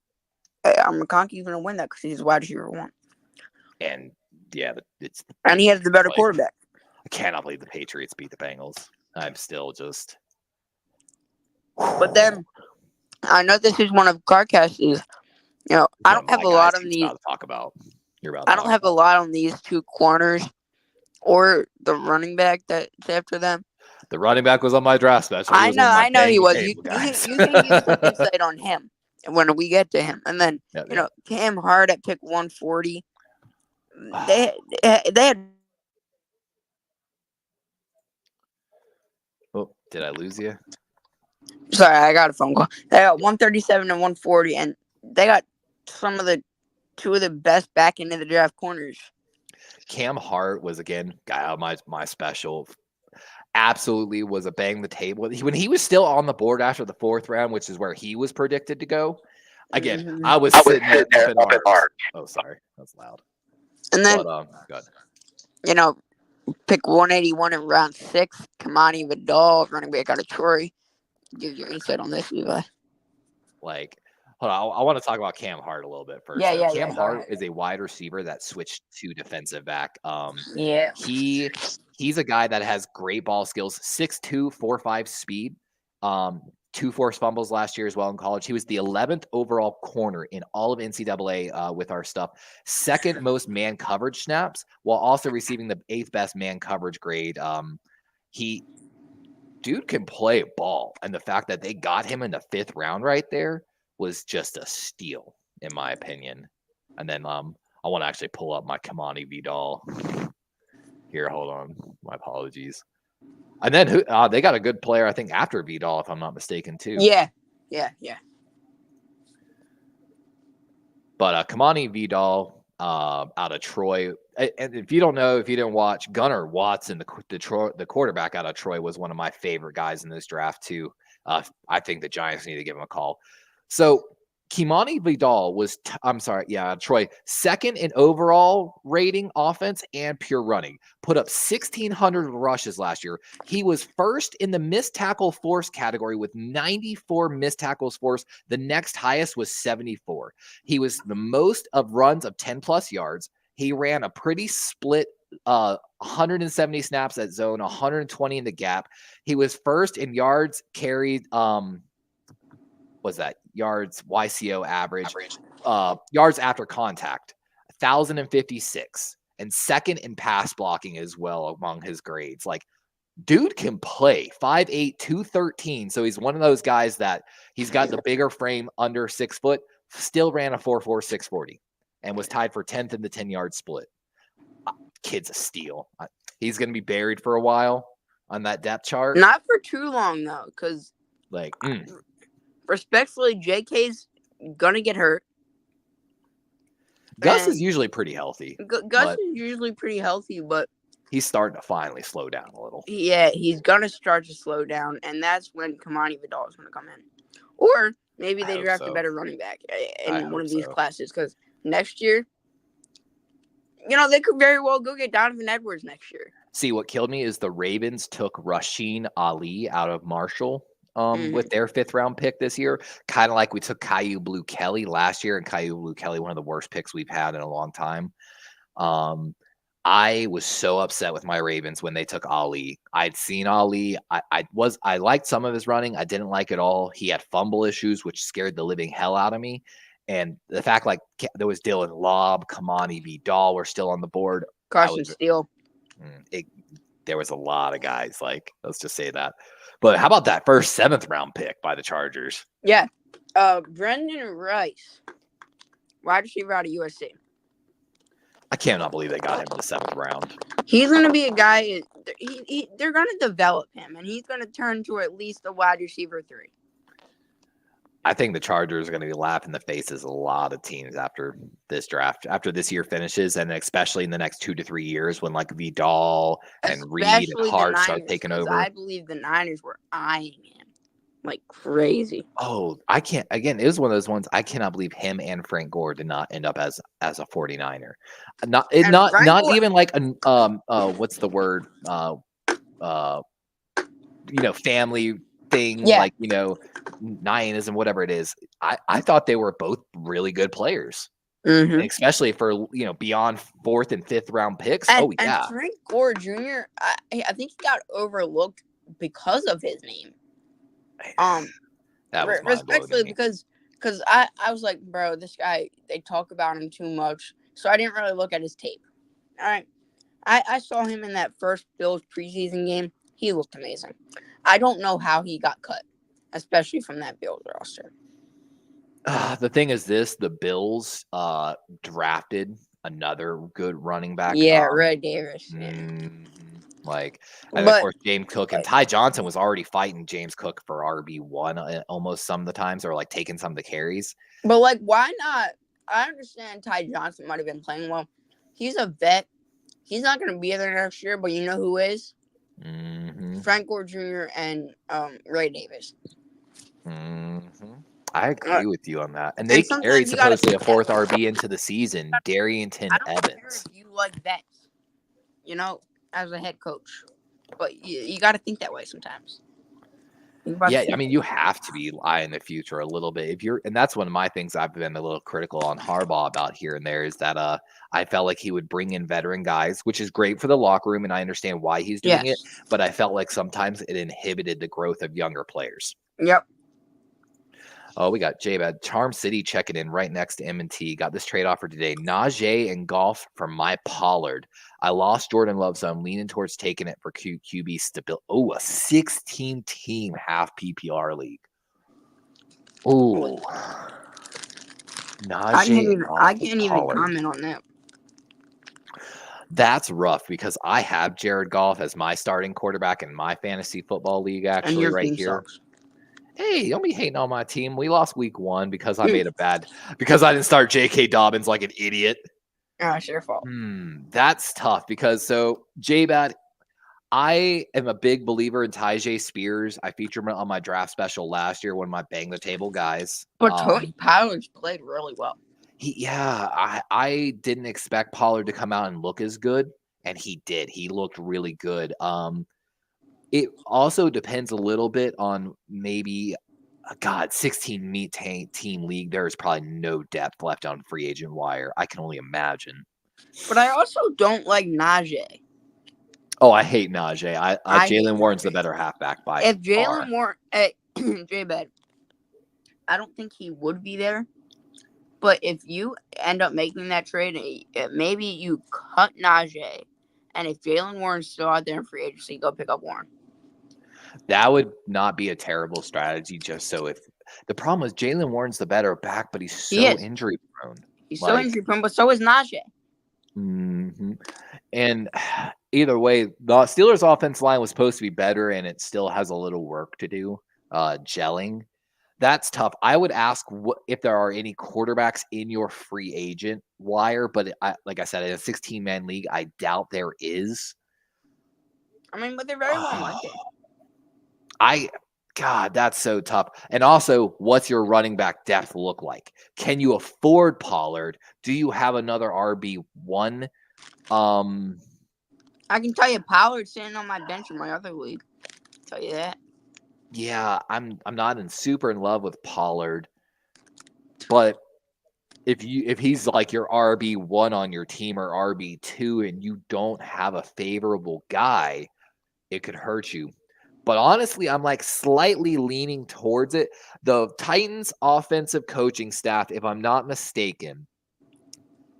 McConkey's going to win that because he's wide receiver 1. And, yeah, it's... And he has the better quarterback. I cannot believe the Patriots beat the Bengals. I'm still just... But then, I know this is one of CarCast's. I don't have a lot on these. I don't have a lot on these 2 corners or the running back that's after them. The running back was on my draft special. I know he was. You can give some insight on him when we get to him. And then, Cam Hart at pick 140. They had. Oh, did I lose you? Sorry, I got a phone call. They got 137 and 140, and they got 2 of the best back end of the draft corners. Cam Hart was, again, guy out of my special. Absolutely was a bang the table. When he was still on the board after the 4th round, which is where he was predicted to go. Again, I was sitting there up in arms. Oh, sorry. That's loud. And then, but, pick 181 in round 6, Kamani Vidal, running back out of Troy. Give your insight on this, Levi. Hold on, I want to talk about Cam Hart a little bit first. Cam Hart is a wide receiver that switched to defensive back. He's a guy that has great ball skills, 6'2", 4'5" speed. 2 forced fumbles last year as well in college. He was the 11th overall corner in all of NCAA with our stuff. 2nd most man coverage snaps, while also receiving the 8th best man coverage grade. Dude can play ball, and the fact that they got him in the 5th round right there was just a steal, in my opinion. And then I want to actually pull up my Kamani Vidal. Here, hold on. My apologies. And then they got a good player, I think, after Vidal, if I'm not mistaken, too. Yeah. But Kamani Vidal out of Troy. And if you don't know, if you didn't watch, Gunnar Watson, the quarterback out of Troy, was one of my favorite guys in this draft, too. I think the Giants need to give him a call. So Kimani Vidal was, Troy, second in overall rating offense and pure running. Put up 1,600 rushes last year. He was first in the missed tackle force category with 94 missed tackles force. The next highest was 74. He was the most of runs of 10 plus yards. He ran a pretty split 170 snaps at zone, 120 in the gap. He was first in yards carried. Was that yards YCO average? Yards after contact, 1,056, and second in pass blocking as well among his grades. Like, dude can play. 5'8", 213. So he's one of those guys that he's got the bigger frame under 6 foot. Still ran a 4.4 640, and was tied for 10th in the 10-yard split. Kid's a steal. He's going to be buried for a while on that depth chart. Not for too long though, because respectfully, JK's gonna get hurt. Gus is usually pretty healthy. Gus is usually pretty healthy, but he's starting to finally slow down a little. Yeah, he's gonna start to slow down, and that's when Kimani Vidal is gonna come in. Or maybe they draft a better running back in one of these classes, because next year, they could very well go get Donovan Edwards next year. See, what killed me is the Ravens took Rasheen Ali out of Marshall. With their 5th round pick this year, kind of like we took Caillou Blue Kelly last year, and Caillou Blue Kelly, one of the worst picks we've had in a long time. I was so upset with my Ravens when they took Ali. I'd seen Ali. I liked some of his running. I didn't like it all. He had fumble issues, which scared the living hell out of me. And the fact, like, there was Dylan Lobb, Kimani Vidal were still on the board. Carson Steele. There was a lot of guys, like, let's just say that. But how about that first 7th round pick by the Chargers? Yeah. Brendan Rice, wide receiver out of USC. I cannot believe they got him in the 7th round. He's going to be a guy, they're going to develop him, and he's going to turn to at least a wide receiver 3. I think the Chargers are going to be laughing in the faces of a lot of teams after this draft, after this year finishes, and especially in the next 2 to 3 years when like Vidal and Reed and Hart start taking over. I believe the Niners were eyeing him like crazy. Oh, I can't. Again, it was one of those ones. I cannot believe him and Frank Gore did not end up as a 49er. Not even like a what's the word? Family thing, like, Nyanism, whatever it is. I thought they were both really good players, especially for beyond 4th and 5th round picks. And Frank Gore Jr., I think he got overlooked because of his name. That was respectfully, because I was like, bro, this guy, they talk about him too much, so I didn't really look at his tape. All right, I saw him in that first Bills preseason game. He looked amazing. I don't know how he got cut, especially from that Bills roster. The thing is the Bills drafted another good running back. Yeah, Red Davis. Of course, James Cook and Ty Johnson was already fighting James Cook for RB1 almost some of the times, or like taking some of the carries. But like, why not? I understand Ty Johnson might have been playing well. He's a vet. He's not going to be there next year, but you know who is? Frank Gore Jr. and Ray Davis. I agree with you on that. And they carried supposedly a 4th RB into the season, Darrington Evans. Care if you like vets, as a head coach, but you got to think that way sometimes. Yeah, I mean, you have to be eyeing the future a little bit. And that's one of my things I've been a little critical on Harbaugh about here and there, is that I felt like he would bring in veteran guys, which is great for the locker room, and I understand why he's doing it, but I felt like sometimes it inhibited the growth of younger players. Yep. Oh, we got J-Bad. Charm City checking in right next to M&T. Got this trade offer today. Najee and Golf for my Pollard. I lost Jordan Love, so I'm leaning towards taking it for QB stability. Oh, a 16-team half PPR league. Oh. Najee I can't even comment on that. That's rough, because I have Jared Goff as my starting quarterback in my fantasy football league, actually, right here. Sucks. Hey, don't be hating on my team. We lost week 1 because I made because I didn't start J.K. Dobbins like an idiot. Oh, it's your fault. That's tough, because J-Bad, I am a big believer in Tyjae Spears. I featured him on my draft special last year, one of my bang the table guys. But Tony Pollard's played really well. I didn't expect Pollard to come out and look as good, and he did. He looked really good. It also depends a little bit on maybe, 16 team league. There is probably no depth left on free agent wire. I can only imagine. But I also don't like Najee. Oh, I hate Najee. I Jalen Warren's Najee. the better halfback by If far. Jalen Warren, J-Bed, I don't think he would be there. But if you end up making that trade, maybe you cut Najee, and if Jalen Warren's still out there in free agency, go pick up Warren. That would not be a terrible strategy. Just so if the problem is Jalen Warren's the better back, but he's so injury prone. He's so injury prone, but so is Najee. Mm-hmm. And either way, the Steelers' offensive line was supposed to be better, and it still has a little work to do. Gelling. That's tough. I would ask if there are any quarterbacks in your free agent wire, but like I said, in a 16-man league, I doubt there is. I mean, but they're very well likely. God, that's so tough. And also, what's your running back depth look like? Can you afford Pollard? Do you have another RB1? I can tell you, Pollard's sitting on my bench in my other league. I'll tell you that. Yeah, I'm not super in love with Pollard, but if he's like your RB1 on your team or RB2 and you don't have a favorable guy, it could hurt you. But honestly, I'm like slightly leaning towards it. The Titans offensive coaching staff, if I'm not mistaken,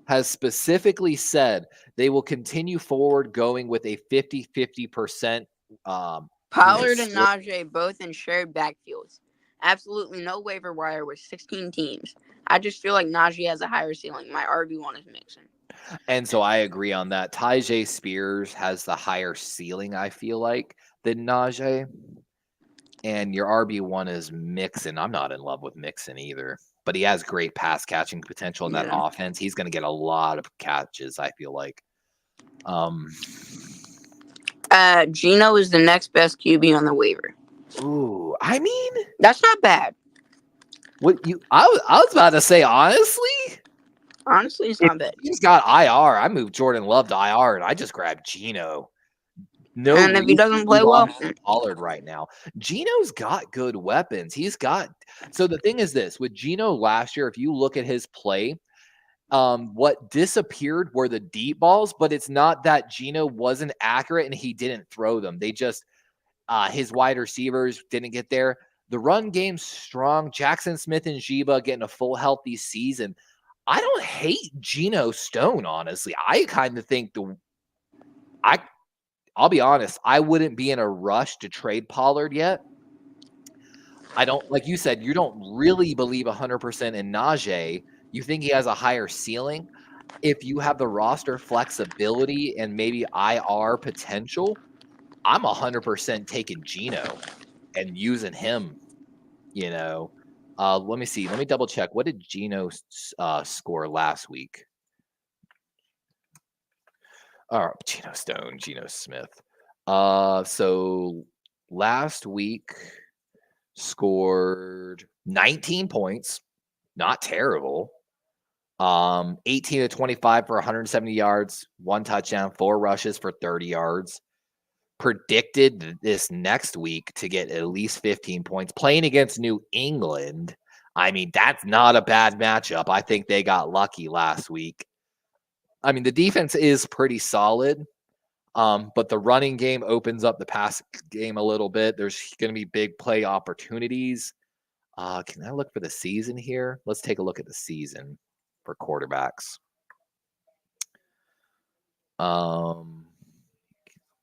has specifically said they will continue forward going with a 50-50%. Pollard and Najee both in shared backfields. Absolutely no waiver wire with 16 teams. I just feel like Najee has a higher ceiling. My RB1 is Mixon. And so I agree on that. Tyjae Spears has the higher ceiling, I feel like, than Najee. And your RB1 is Mixon. I'm not in love with Mixon either. But he has great pass catching potential in that offense. He's going to get a lot of catches, I feel like. Geno is the next best QB on the waiver. Ooh, I mean, that's not bad. I was about to say, honestly, it's not bad. He's got IR. I moved Jordan Love to IR, and I just grabbed Geno. No, and if he doesn't play well, Pollard right now. Geno's got good weapons. So the thing is this with Geno last year, if you look at his play, what disappeared were the deep balls, but it's not that Geno wasn't accurate and he didn't throw them. They just his wide receivers didn't get there. The run game's strong. Jackson Smith and Jiba getting a full healthy season. I don't hate Geno Stone, honestly. I kind of think I'll be honest, I wouldn't be in a rush to trade Pollard yet. I don't, like you said, you don't really believe 100% in Najee. You think he has a higher ceiling. If you have the roster flexibility and maybe IR potential, I'm 100% taking Geno and using him, Let me see. Let me double check. What did Geno score last week? Oh, Geno Stone, Geno Smith. So last week scored 19 points. Not terrible. 18 to 25 for 170 yards, 1 touchdown, 4 rushes for 30 yards. Predicted this next week to get at least 15 points. Playing against New England, I mean, that's not a bad matchup. I think they got lucky last week. I mean, the defense is pretty solid, but the running game opens up the pass game a little bit. There's going to be big play opportunities. Can I look for the season here? Let's take a look at the season for quarterbacks.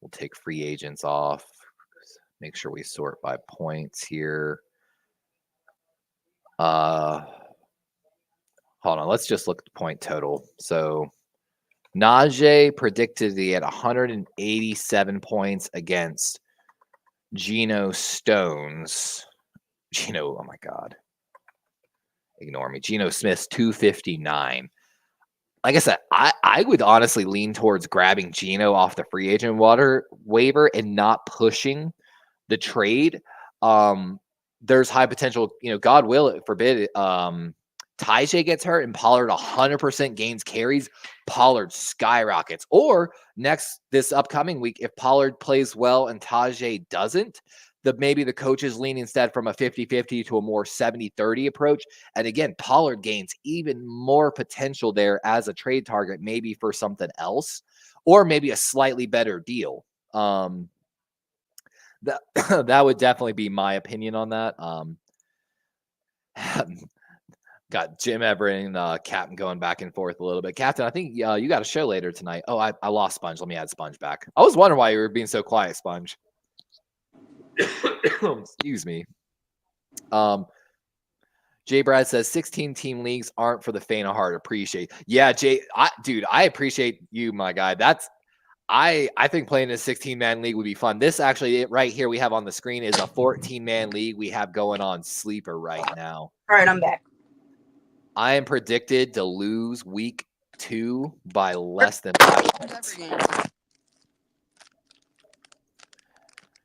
We'll take free agents off. Make sure we sort by points here. Hold on. Let's just look at the point total. So Najee predicted he had 187 points against Geno Stone's. Oh my God. Ignore me. Geno Smith's 259. like I said, I would honestly lean towards grabbing Geno off the free agent waiver and not pushing the trade. There's high potential, God will forbid, Tajay gets hurt and Pollard 100% gains carries, Pollard skyrockets. Or this upcoming week, if Pollard plays well and Tajay doesn't, maybe the coaches lean instead from a 50-50 to a more 70-30 approach. And again, Pollard gains even more potential there as a trade target, maybe for something else, or maybe a slightly better deal. That would definitely be my opinion on that. Got Jim Everett and Captain going back and forth a little bit. Captain, I think you got a show later tonight. Oh, I lost Sponge. Let me add Sponge back. I was wondering why you were being so quiet, Sponge. Excuse me. Jay Brad says 16-team leagues aren't for the faint of heart. Appreciate. Yeah, Jay, I appreciate you, my guy. I think playing a 16-man league would be fun. This actually right here we have on the screen is a 14-man league we have going on Sleeper right now. All right, I'm back. I am predicted to lose week 2 by less than 5 points.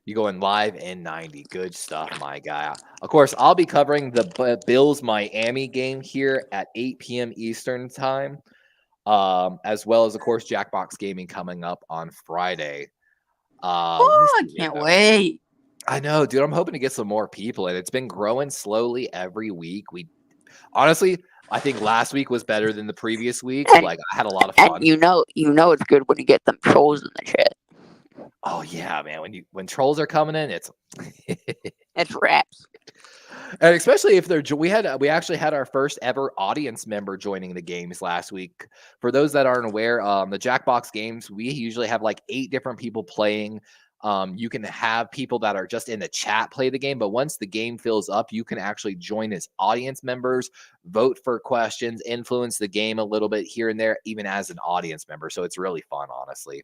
You going live in 90. Good stuff, my guy. Of course, I'll be covering the Bills-Miami game here at 8 p.m. Eastern time, as well as, of course, Jackbox Gaming coming up on Friday. I can't wait. I know, dude. I'm hoping to get some more people, and it's been growing slowly every week. Honestly, I think last week was better than the previous week. I had a lot of fun. And you know it's good when you get them trolls in the chat. Oh yeah, man. When trolls are coming in, it's raps. And especially if we actually had our first ever audience member joining the games last week. For those that aren't aware, the Jackbox games, we usually have like 8 different people playing. You can have people that are just in the chat play the game, but once the game fills up, you can actually join as audience members, vote for questions, influence the game a little bit here and there, even as an audience member. So it's really fun, honestly.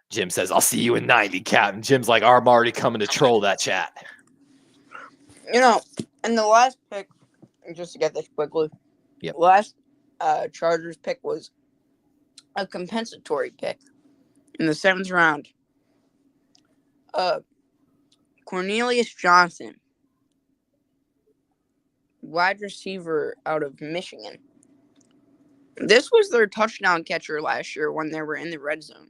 Jim says, I'll see you in 90, Captain. Jim's like, I'm already coming to troll that chat. And the last pick, just to get this quickly, last Chargers pick was a compensatory pick in the 7th round. Cornelius Johnson, wide receiver out of Michigan. This was their touchdown catcher last year when they were in the red zone.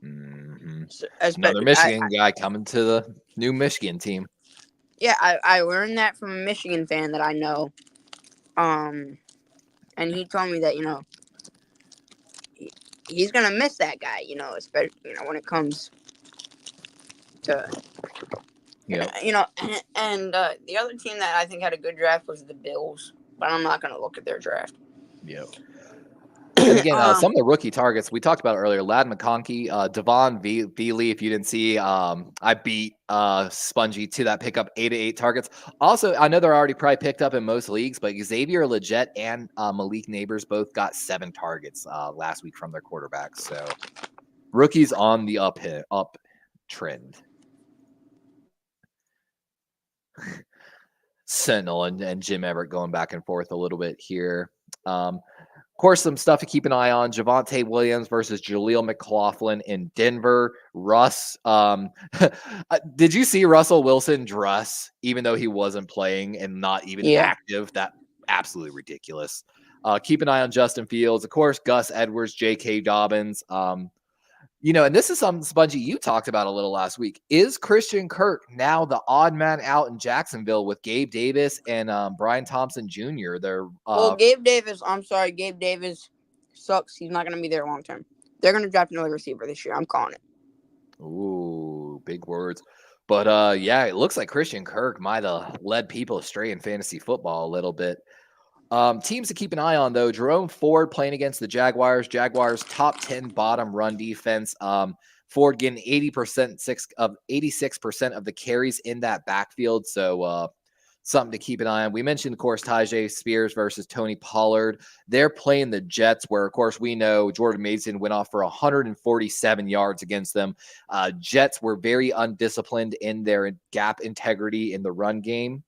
Mm-hmm. So, another Michigan guy coming to the new Michigan team. Yeah, I learned that from a Michigan fan that I know. And he told me that, he's going to miss that guy, especially, when it comes to, and the other team that I think had a good draft was the Bills, but I'm not going to look at their draft. Yeah. And again, some of the rookie targets we talked about earlier, Lad McConkey, Devon Veely, if you didn't see, I beat Spongy to that pickup 8 to 8 targets. Also, I know they're already probably picked up in most leagues, but Xavier Legette and Malik Neighbors both got 7 targets last week from their quarterbacks. So rookies on the up trend. Sentinel and Jim Everett going back and forth a little bit here. Of course, some stuff to keep an eye on. Javonte Williams versus Jaleel McLaughlin in Denver. Russ, did you see Russell Wilson dress even though he wasn't playing and not even active? That absolutely ridiculous. Keep an eye on Justin Fields. Of course, Gus Edwards, J.K. Dobbins. And this is something, Spongy, you talked about a little last week. Is Christian Kirk now the odd man out in Jacksonville with Gabe Davis and Brian Thompson Jr.? Gabe Davis, I'm sorry. Gabe Davis sucks. He's not going to be there long term. They're going to draft another receiver this year. I'm calling it. Ooh, big words. But, it looks like Christian Kirk might have led people astray in fantasy football a little bit. Teams to keep an eye on, though. Jerome Ford playing against the Jaguars. Jaguars top 10 bottom run defense. Ford getting 86% of the carries in that backfield. So something to keep an eye on. We mentioned, of course, Tajay Spears versus Tony Pollard. They're playing the Jets, where, of course, we know Jordan Mason went off for 147 yards against them. Jets were very undisciplined in their gap integrity in the run game.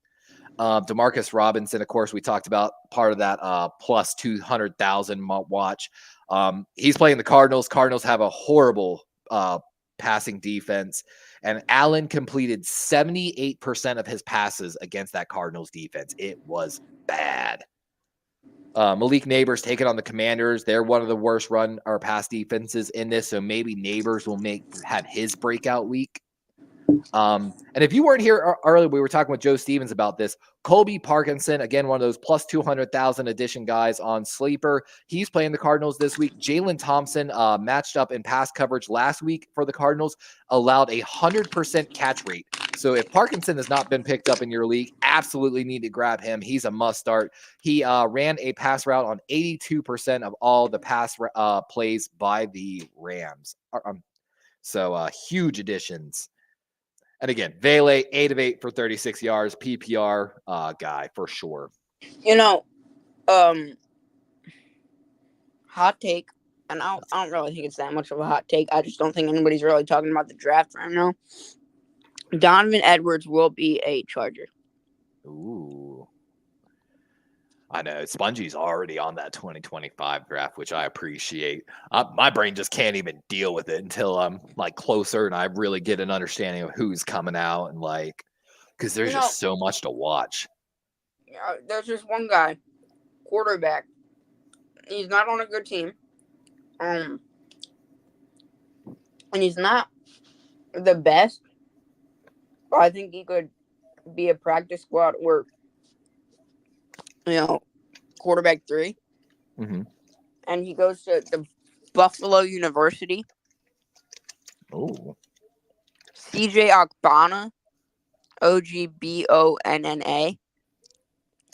Demarcus Robinson, of course, we talked about part of that plus 200,000 watch. He's playing the Cardinals. Cardinals have a horrible passing defense, and Allen completed 78% of his passes against that Cardinals defense. It was bad. Malik Neighbors taking on the Commanders. They're one of the worst run or pass defenses in this, so maybe Neighbors will have his breakout week. And if you weren't here earlier, we were talking with Joe Stevens about this. Colby Parkinson, again, one of those plus 200,000 edition guys on Sleeper. He's playing the Cardinals this week. Jalen Thompson matched up in pass coverage last week for the Cardinals, allowed a 100% catch rate. So if Parkinson has not been picked up in your league, absolutely need to grab him. He's a must start. He ran a pass route on 82% of all the pass plays by the Rams. So huge additions. And again, Vele, 8 of 8 for 36 yards, PPR guy for sure. Hot take, and I don't really think it's that much of a hot take. I just don't think anybody's really talking about the draft right now. Donovan Edwards will be a Charger. Ooh. I know. Spongy's already on that 2025 draft, which I appreciate. My brain just can't even deal with it until I'm closer and I really get an understanding of who's coming out and because there's just so much to watch. Yeah, there's just one guy, quarterback. He's not on a good team. And he's not the best. But I think he could be a practice squad or quarterback 3. Mm-hmm. And he goes to the Buffalo University. Oh. CJ Ogbonna, Ogbonna.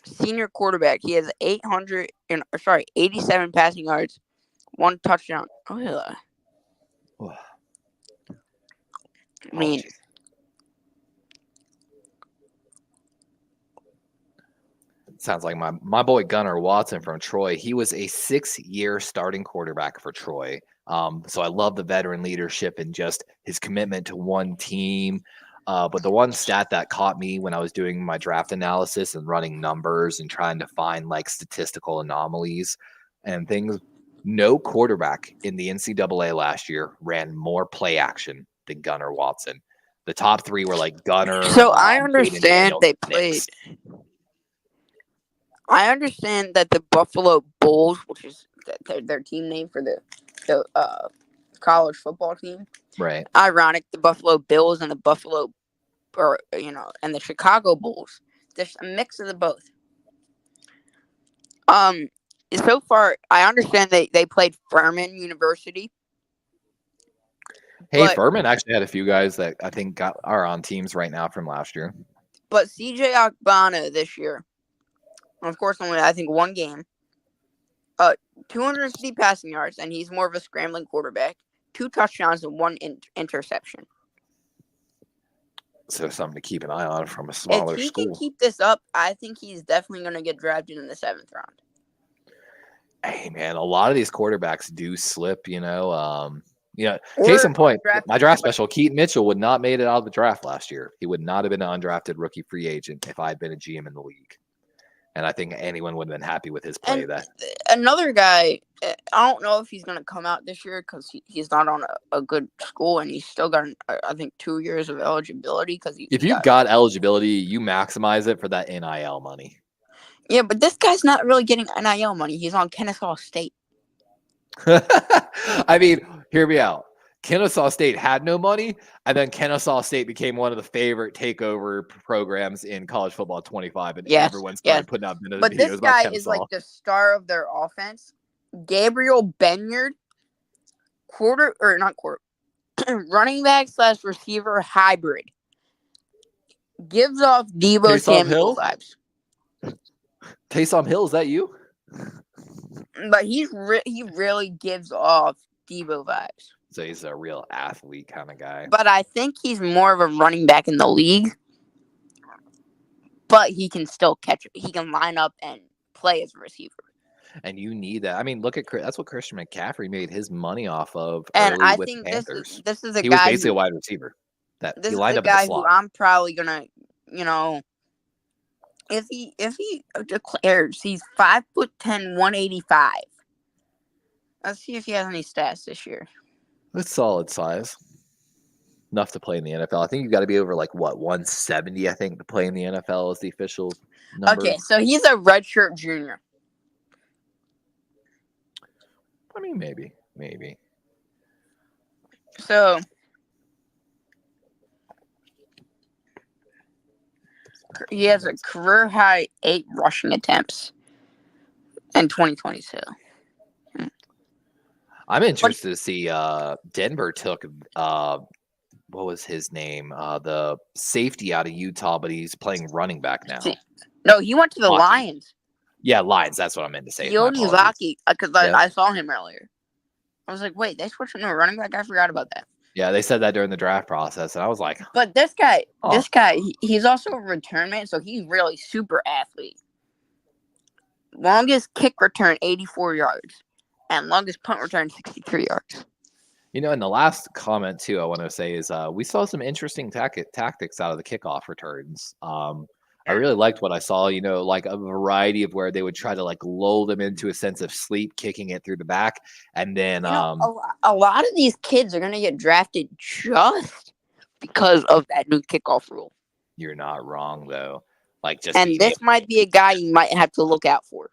Senior quarterback. He has 87 passing yards, 1 touchdown. Oh, yeah. I mean, sounds like my boy Gunnar Watson from Troy. He was a 6-year starting quarterback for Troy. So I love the veteran leadership and just his commitment to one team. But the one stat that caught me when I was doing my draft analysis and running numbers and trying to find statistical anomalies and things, no quarterback in the NCAA last year ran more play action than Gunnar Watson. The top 3 were Gunnar. So I understand they played. I understand that the Buffalo Bulls, which is their team name for the college football team. Right. Ironic, the Buffalo Bills and the and the Chicago Bulls. There's a mix of the both. So far, I understand they played Furman University. Hey, Furman actually had a few guys that I think are on teams right now from last year. But CJ Ogbonna this year, of course, only I think 1 game. 250 passing yards, and he's more of a scrambling quarterback. 2 touchdowns and 1 interception. So something to keep an eye on from a smaller school. If he school. can keep this up, I think he's definitely going to get drafted in the 7th round. Hey, man, a lot of these quarterbacks do slip, case in point, my draft special, Keaton Mitchell would not made it out of the draft last year. He would not have been an undrafted rookie free agent if I had been a GM in the league. And I think anyone would have been happy with his play. Another guy, I don't know if he's going to come out this year because he's not on a good school, and he's still got, I think, 2 years of eligibility. If you've got eligibility, you maximize it for that NIL money. Yeah, but this guy's not really getting NIL money. He's on Kennesaw State. I mean, hear me out. Kennesaw State had no money, and then Kennesaw State became one of the favorite takeover programs in college football 25, and everyone started putting out videos about Kennesaw. But this guy is the star of their offense. Gabriel Benyard, running back / receiver hybrid. Gives off Deebo Samuel vibes. Taysom Hill, is that you? But he really gives off Deebo vibes. So he's a real athlete kind of guy. But I think he's more of a running back in the league. But he can still catch it. He can line up and play as a receiver. And you need that. I mean, that's what Christian McCaffrey made his money off of. And I with think Panthers. this is a he guy. Was basically a wide receiver. This is the guy who I'm probably gonna, if he declares he's 5'10", 185. Let's see if he has any stats this year. That's solid size. Enough to play in the NFL. I think you've got to be over like what 170. I think to play in the NFL is the official number. Okay, so he's a redshirt junior. I mean, maybe. So he has a career high 8 rushing attempts in 2022. I'm interested to see. Denver took what was his name? The safety out of Utah, but he's playing running back now. No, he went to the Lions. Yeah, Lions. That's what I meant to say. Yoni Zaki, because I saw him earlier. I was like, wait, they switched him to a running back? I forgot about that. Yeah, they said that during the draft process, and I was like, but this guy, he's also a return man, so he's really super athlete. Longest kick return, 84 yards. And longest punt return, 63 yards. You know, and the last comment, too, I want to say is we saw some interesting tactics out of the kickoff returns. I really liked what I saw, you know, like a variety of where they would try to like lull them into a sense of sleep, kicking it through the back. And then a lot of these kids are going to get drafted just because of that new kickoff rule. You're not wrong, though. Like just and this might be a guy you might have to look out for.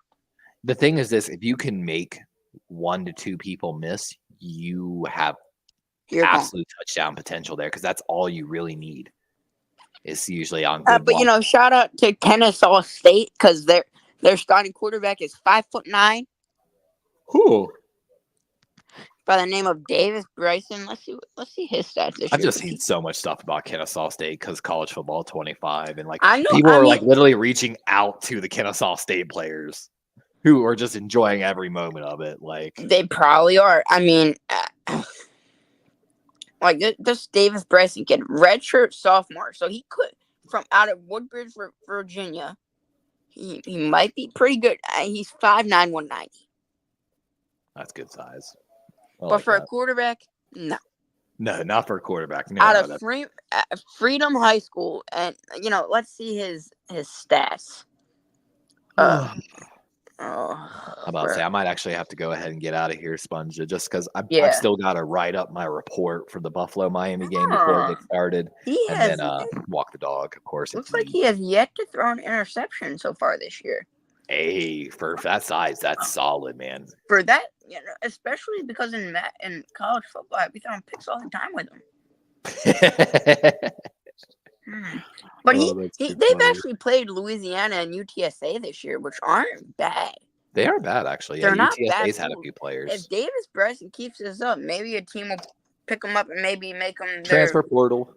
The thing is this, if you can make 1 to 2 people miss, you have absolute touchdown potential there because that's all you really need. It's usually on good but, you know, shout out to Kennesaw State because their starting quarterback is 5'9". Who? By the name of Davis Bryson. Let's see his stats this year. I've just seen so much stuff about Kennesaw State because college football 25 and like I know, people are like literally reaching out to the Kennesaw State players who are just enjoying every moment of it. Like they probably are. I mean, like this Davis Bryson kid, redshirt sophomore, so he could from out of Woodbridge, Virginia. He might be pretty good. He's 5'9", 190. That's good size. But for a quarterback, no. No, not for a quarterback. No, out of Freedom High School, and you know, let's see his stats. I'm about to say I might actually have to go ahead and get out of here, Sponge, just because I've still got to write up my report for the Buffalo-Miami game before it gets started, and then walk the dog, of course. Looks like he has yet to throw an interception so far this year. Hey, for that size, that's solid, man. For that, you know, especially because in college football, I'd be throwing picks all the time with him. But they've actually played Louisiana and UTSA this year, which aren't bad. They are bad, actually. They're not UTSA's bad. had a few players. If Davis Bryson keeps this up, maybe a team will pick them up and maybe make them transfer portal.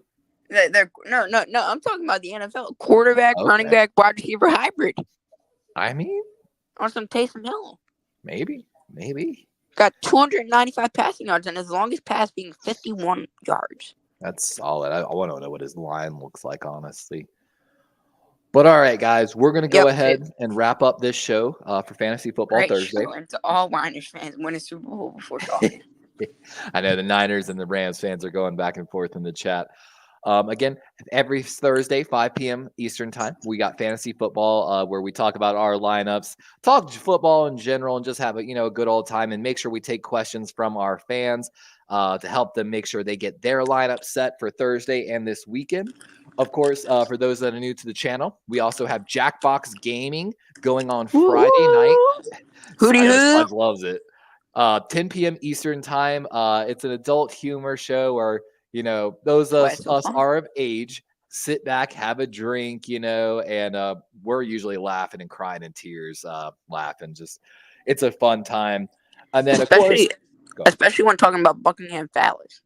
No. I'm talking about the NFL quarterback, running back, wide receiver hybrid. I mean, or some Taysom Hill. Maybe. Got 295 passing yards and his longest pass being 51 yards. That's solid. I want to know what his line looks like, honestly. But all right, guys, we're going to go ahead and wrap up this show for Fantasy Football Thursday. And to all Niners fans, win a Super Bowl before talking. I know the Niners and the Rams fans are going back and forth in the chat. Again, every Thursday, 5 p.m. Eastern time, we got fantasy football where we talk about our lineups, talk football in general, and just have a good old time and make sure we take questions from our fans to help them make sure they get their lineup set for Thursday and this weekend. Of course, for those that are new to the channel, we also have Jackbox Gaming going on Friday night. Sponge loves it. 10 p.m. Eastern time. It's an adult humor show where those of us are of age, sit back, have a drink, and we're usually laughing and crying in tears, laughing. Just, it's a fun time. And then, especially when talking about Buckingham Phallus.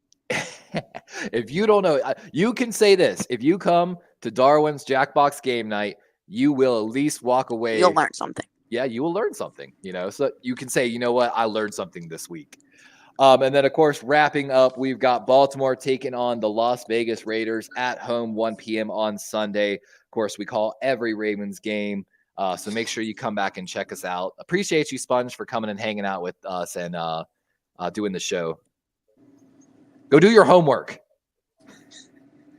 If you don't know, you can say this. If you come to Darwin's Jackbox game night, you will at least walk away. You'll learn something. Yeah, you will learn something, so you can say, you know what, I learned something this week. And then, of course, wrapping up, we've got Baltimore taking on the Las Vegas Raiders at home, 1 p.m. on Sunday. Of course, we call every Ravens game. So make sure you come back and check us out. Appreciate you, Sponge, for coming and hanging out with us and doing the show. Go do your homework.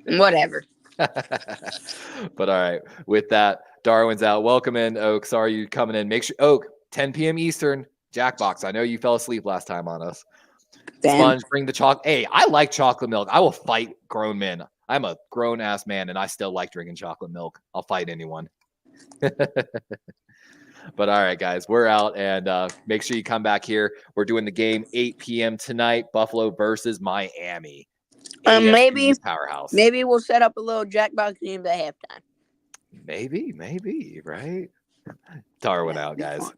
Whatever. But all right, with that, Darwin's out. Welcome in, Oak. Sorry you coming in. Make sure Oak 10 p.m. Eastern. Jackbox. I know you fell asleep last time on us. Damn. Sponge, bring the chocolate. Hey, I like chocolate milk. I will fight grown men. I'm a grown ass man, and I still like drinking chocolate milk. I'll fight anyone. But all right, guys, we're out, and make sure you come back here. We're doing the game 8 p.m. tonight. Buffalo versus Miami. Maybe powerhouse. Maybe we'll set up a little Jackbox games at halftime. Maybe, right? Darwin out, guys.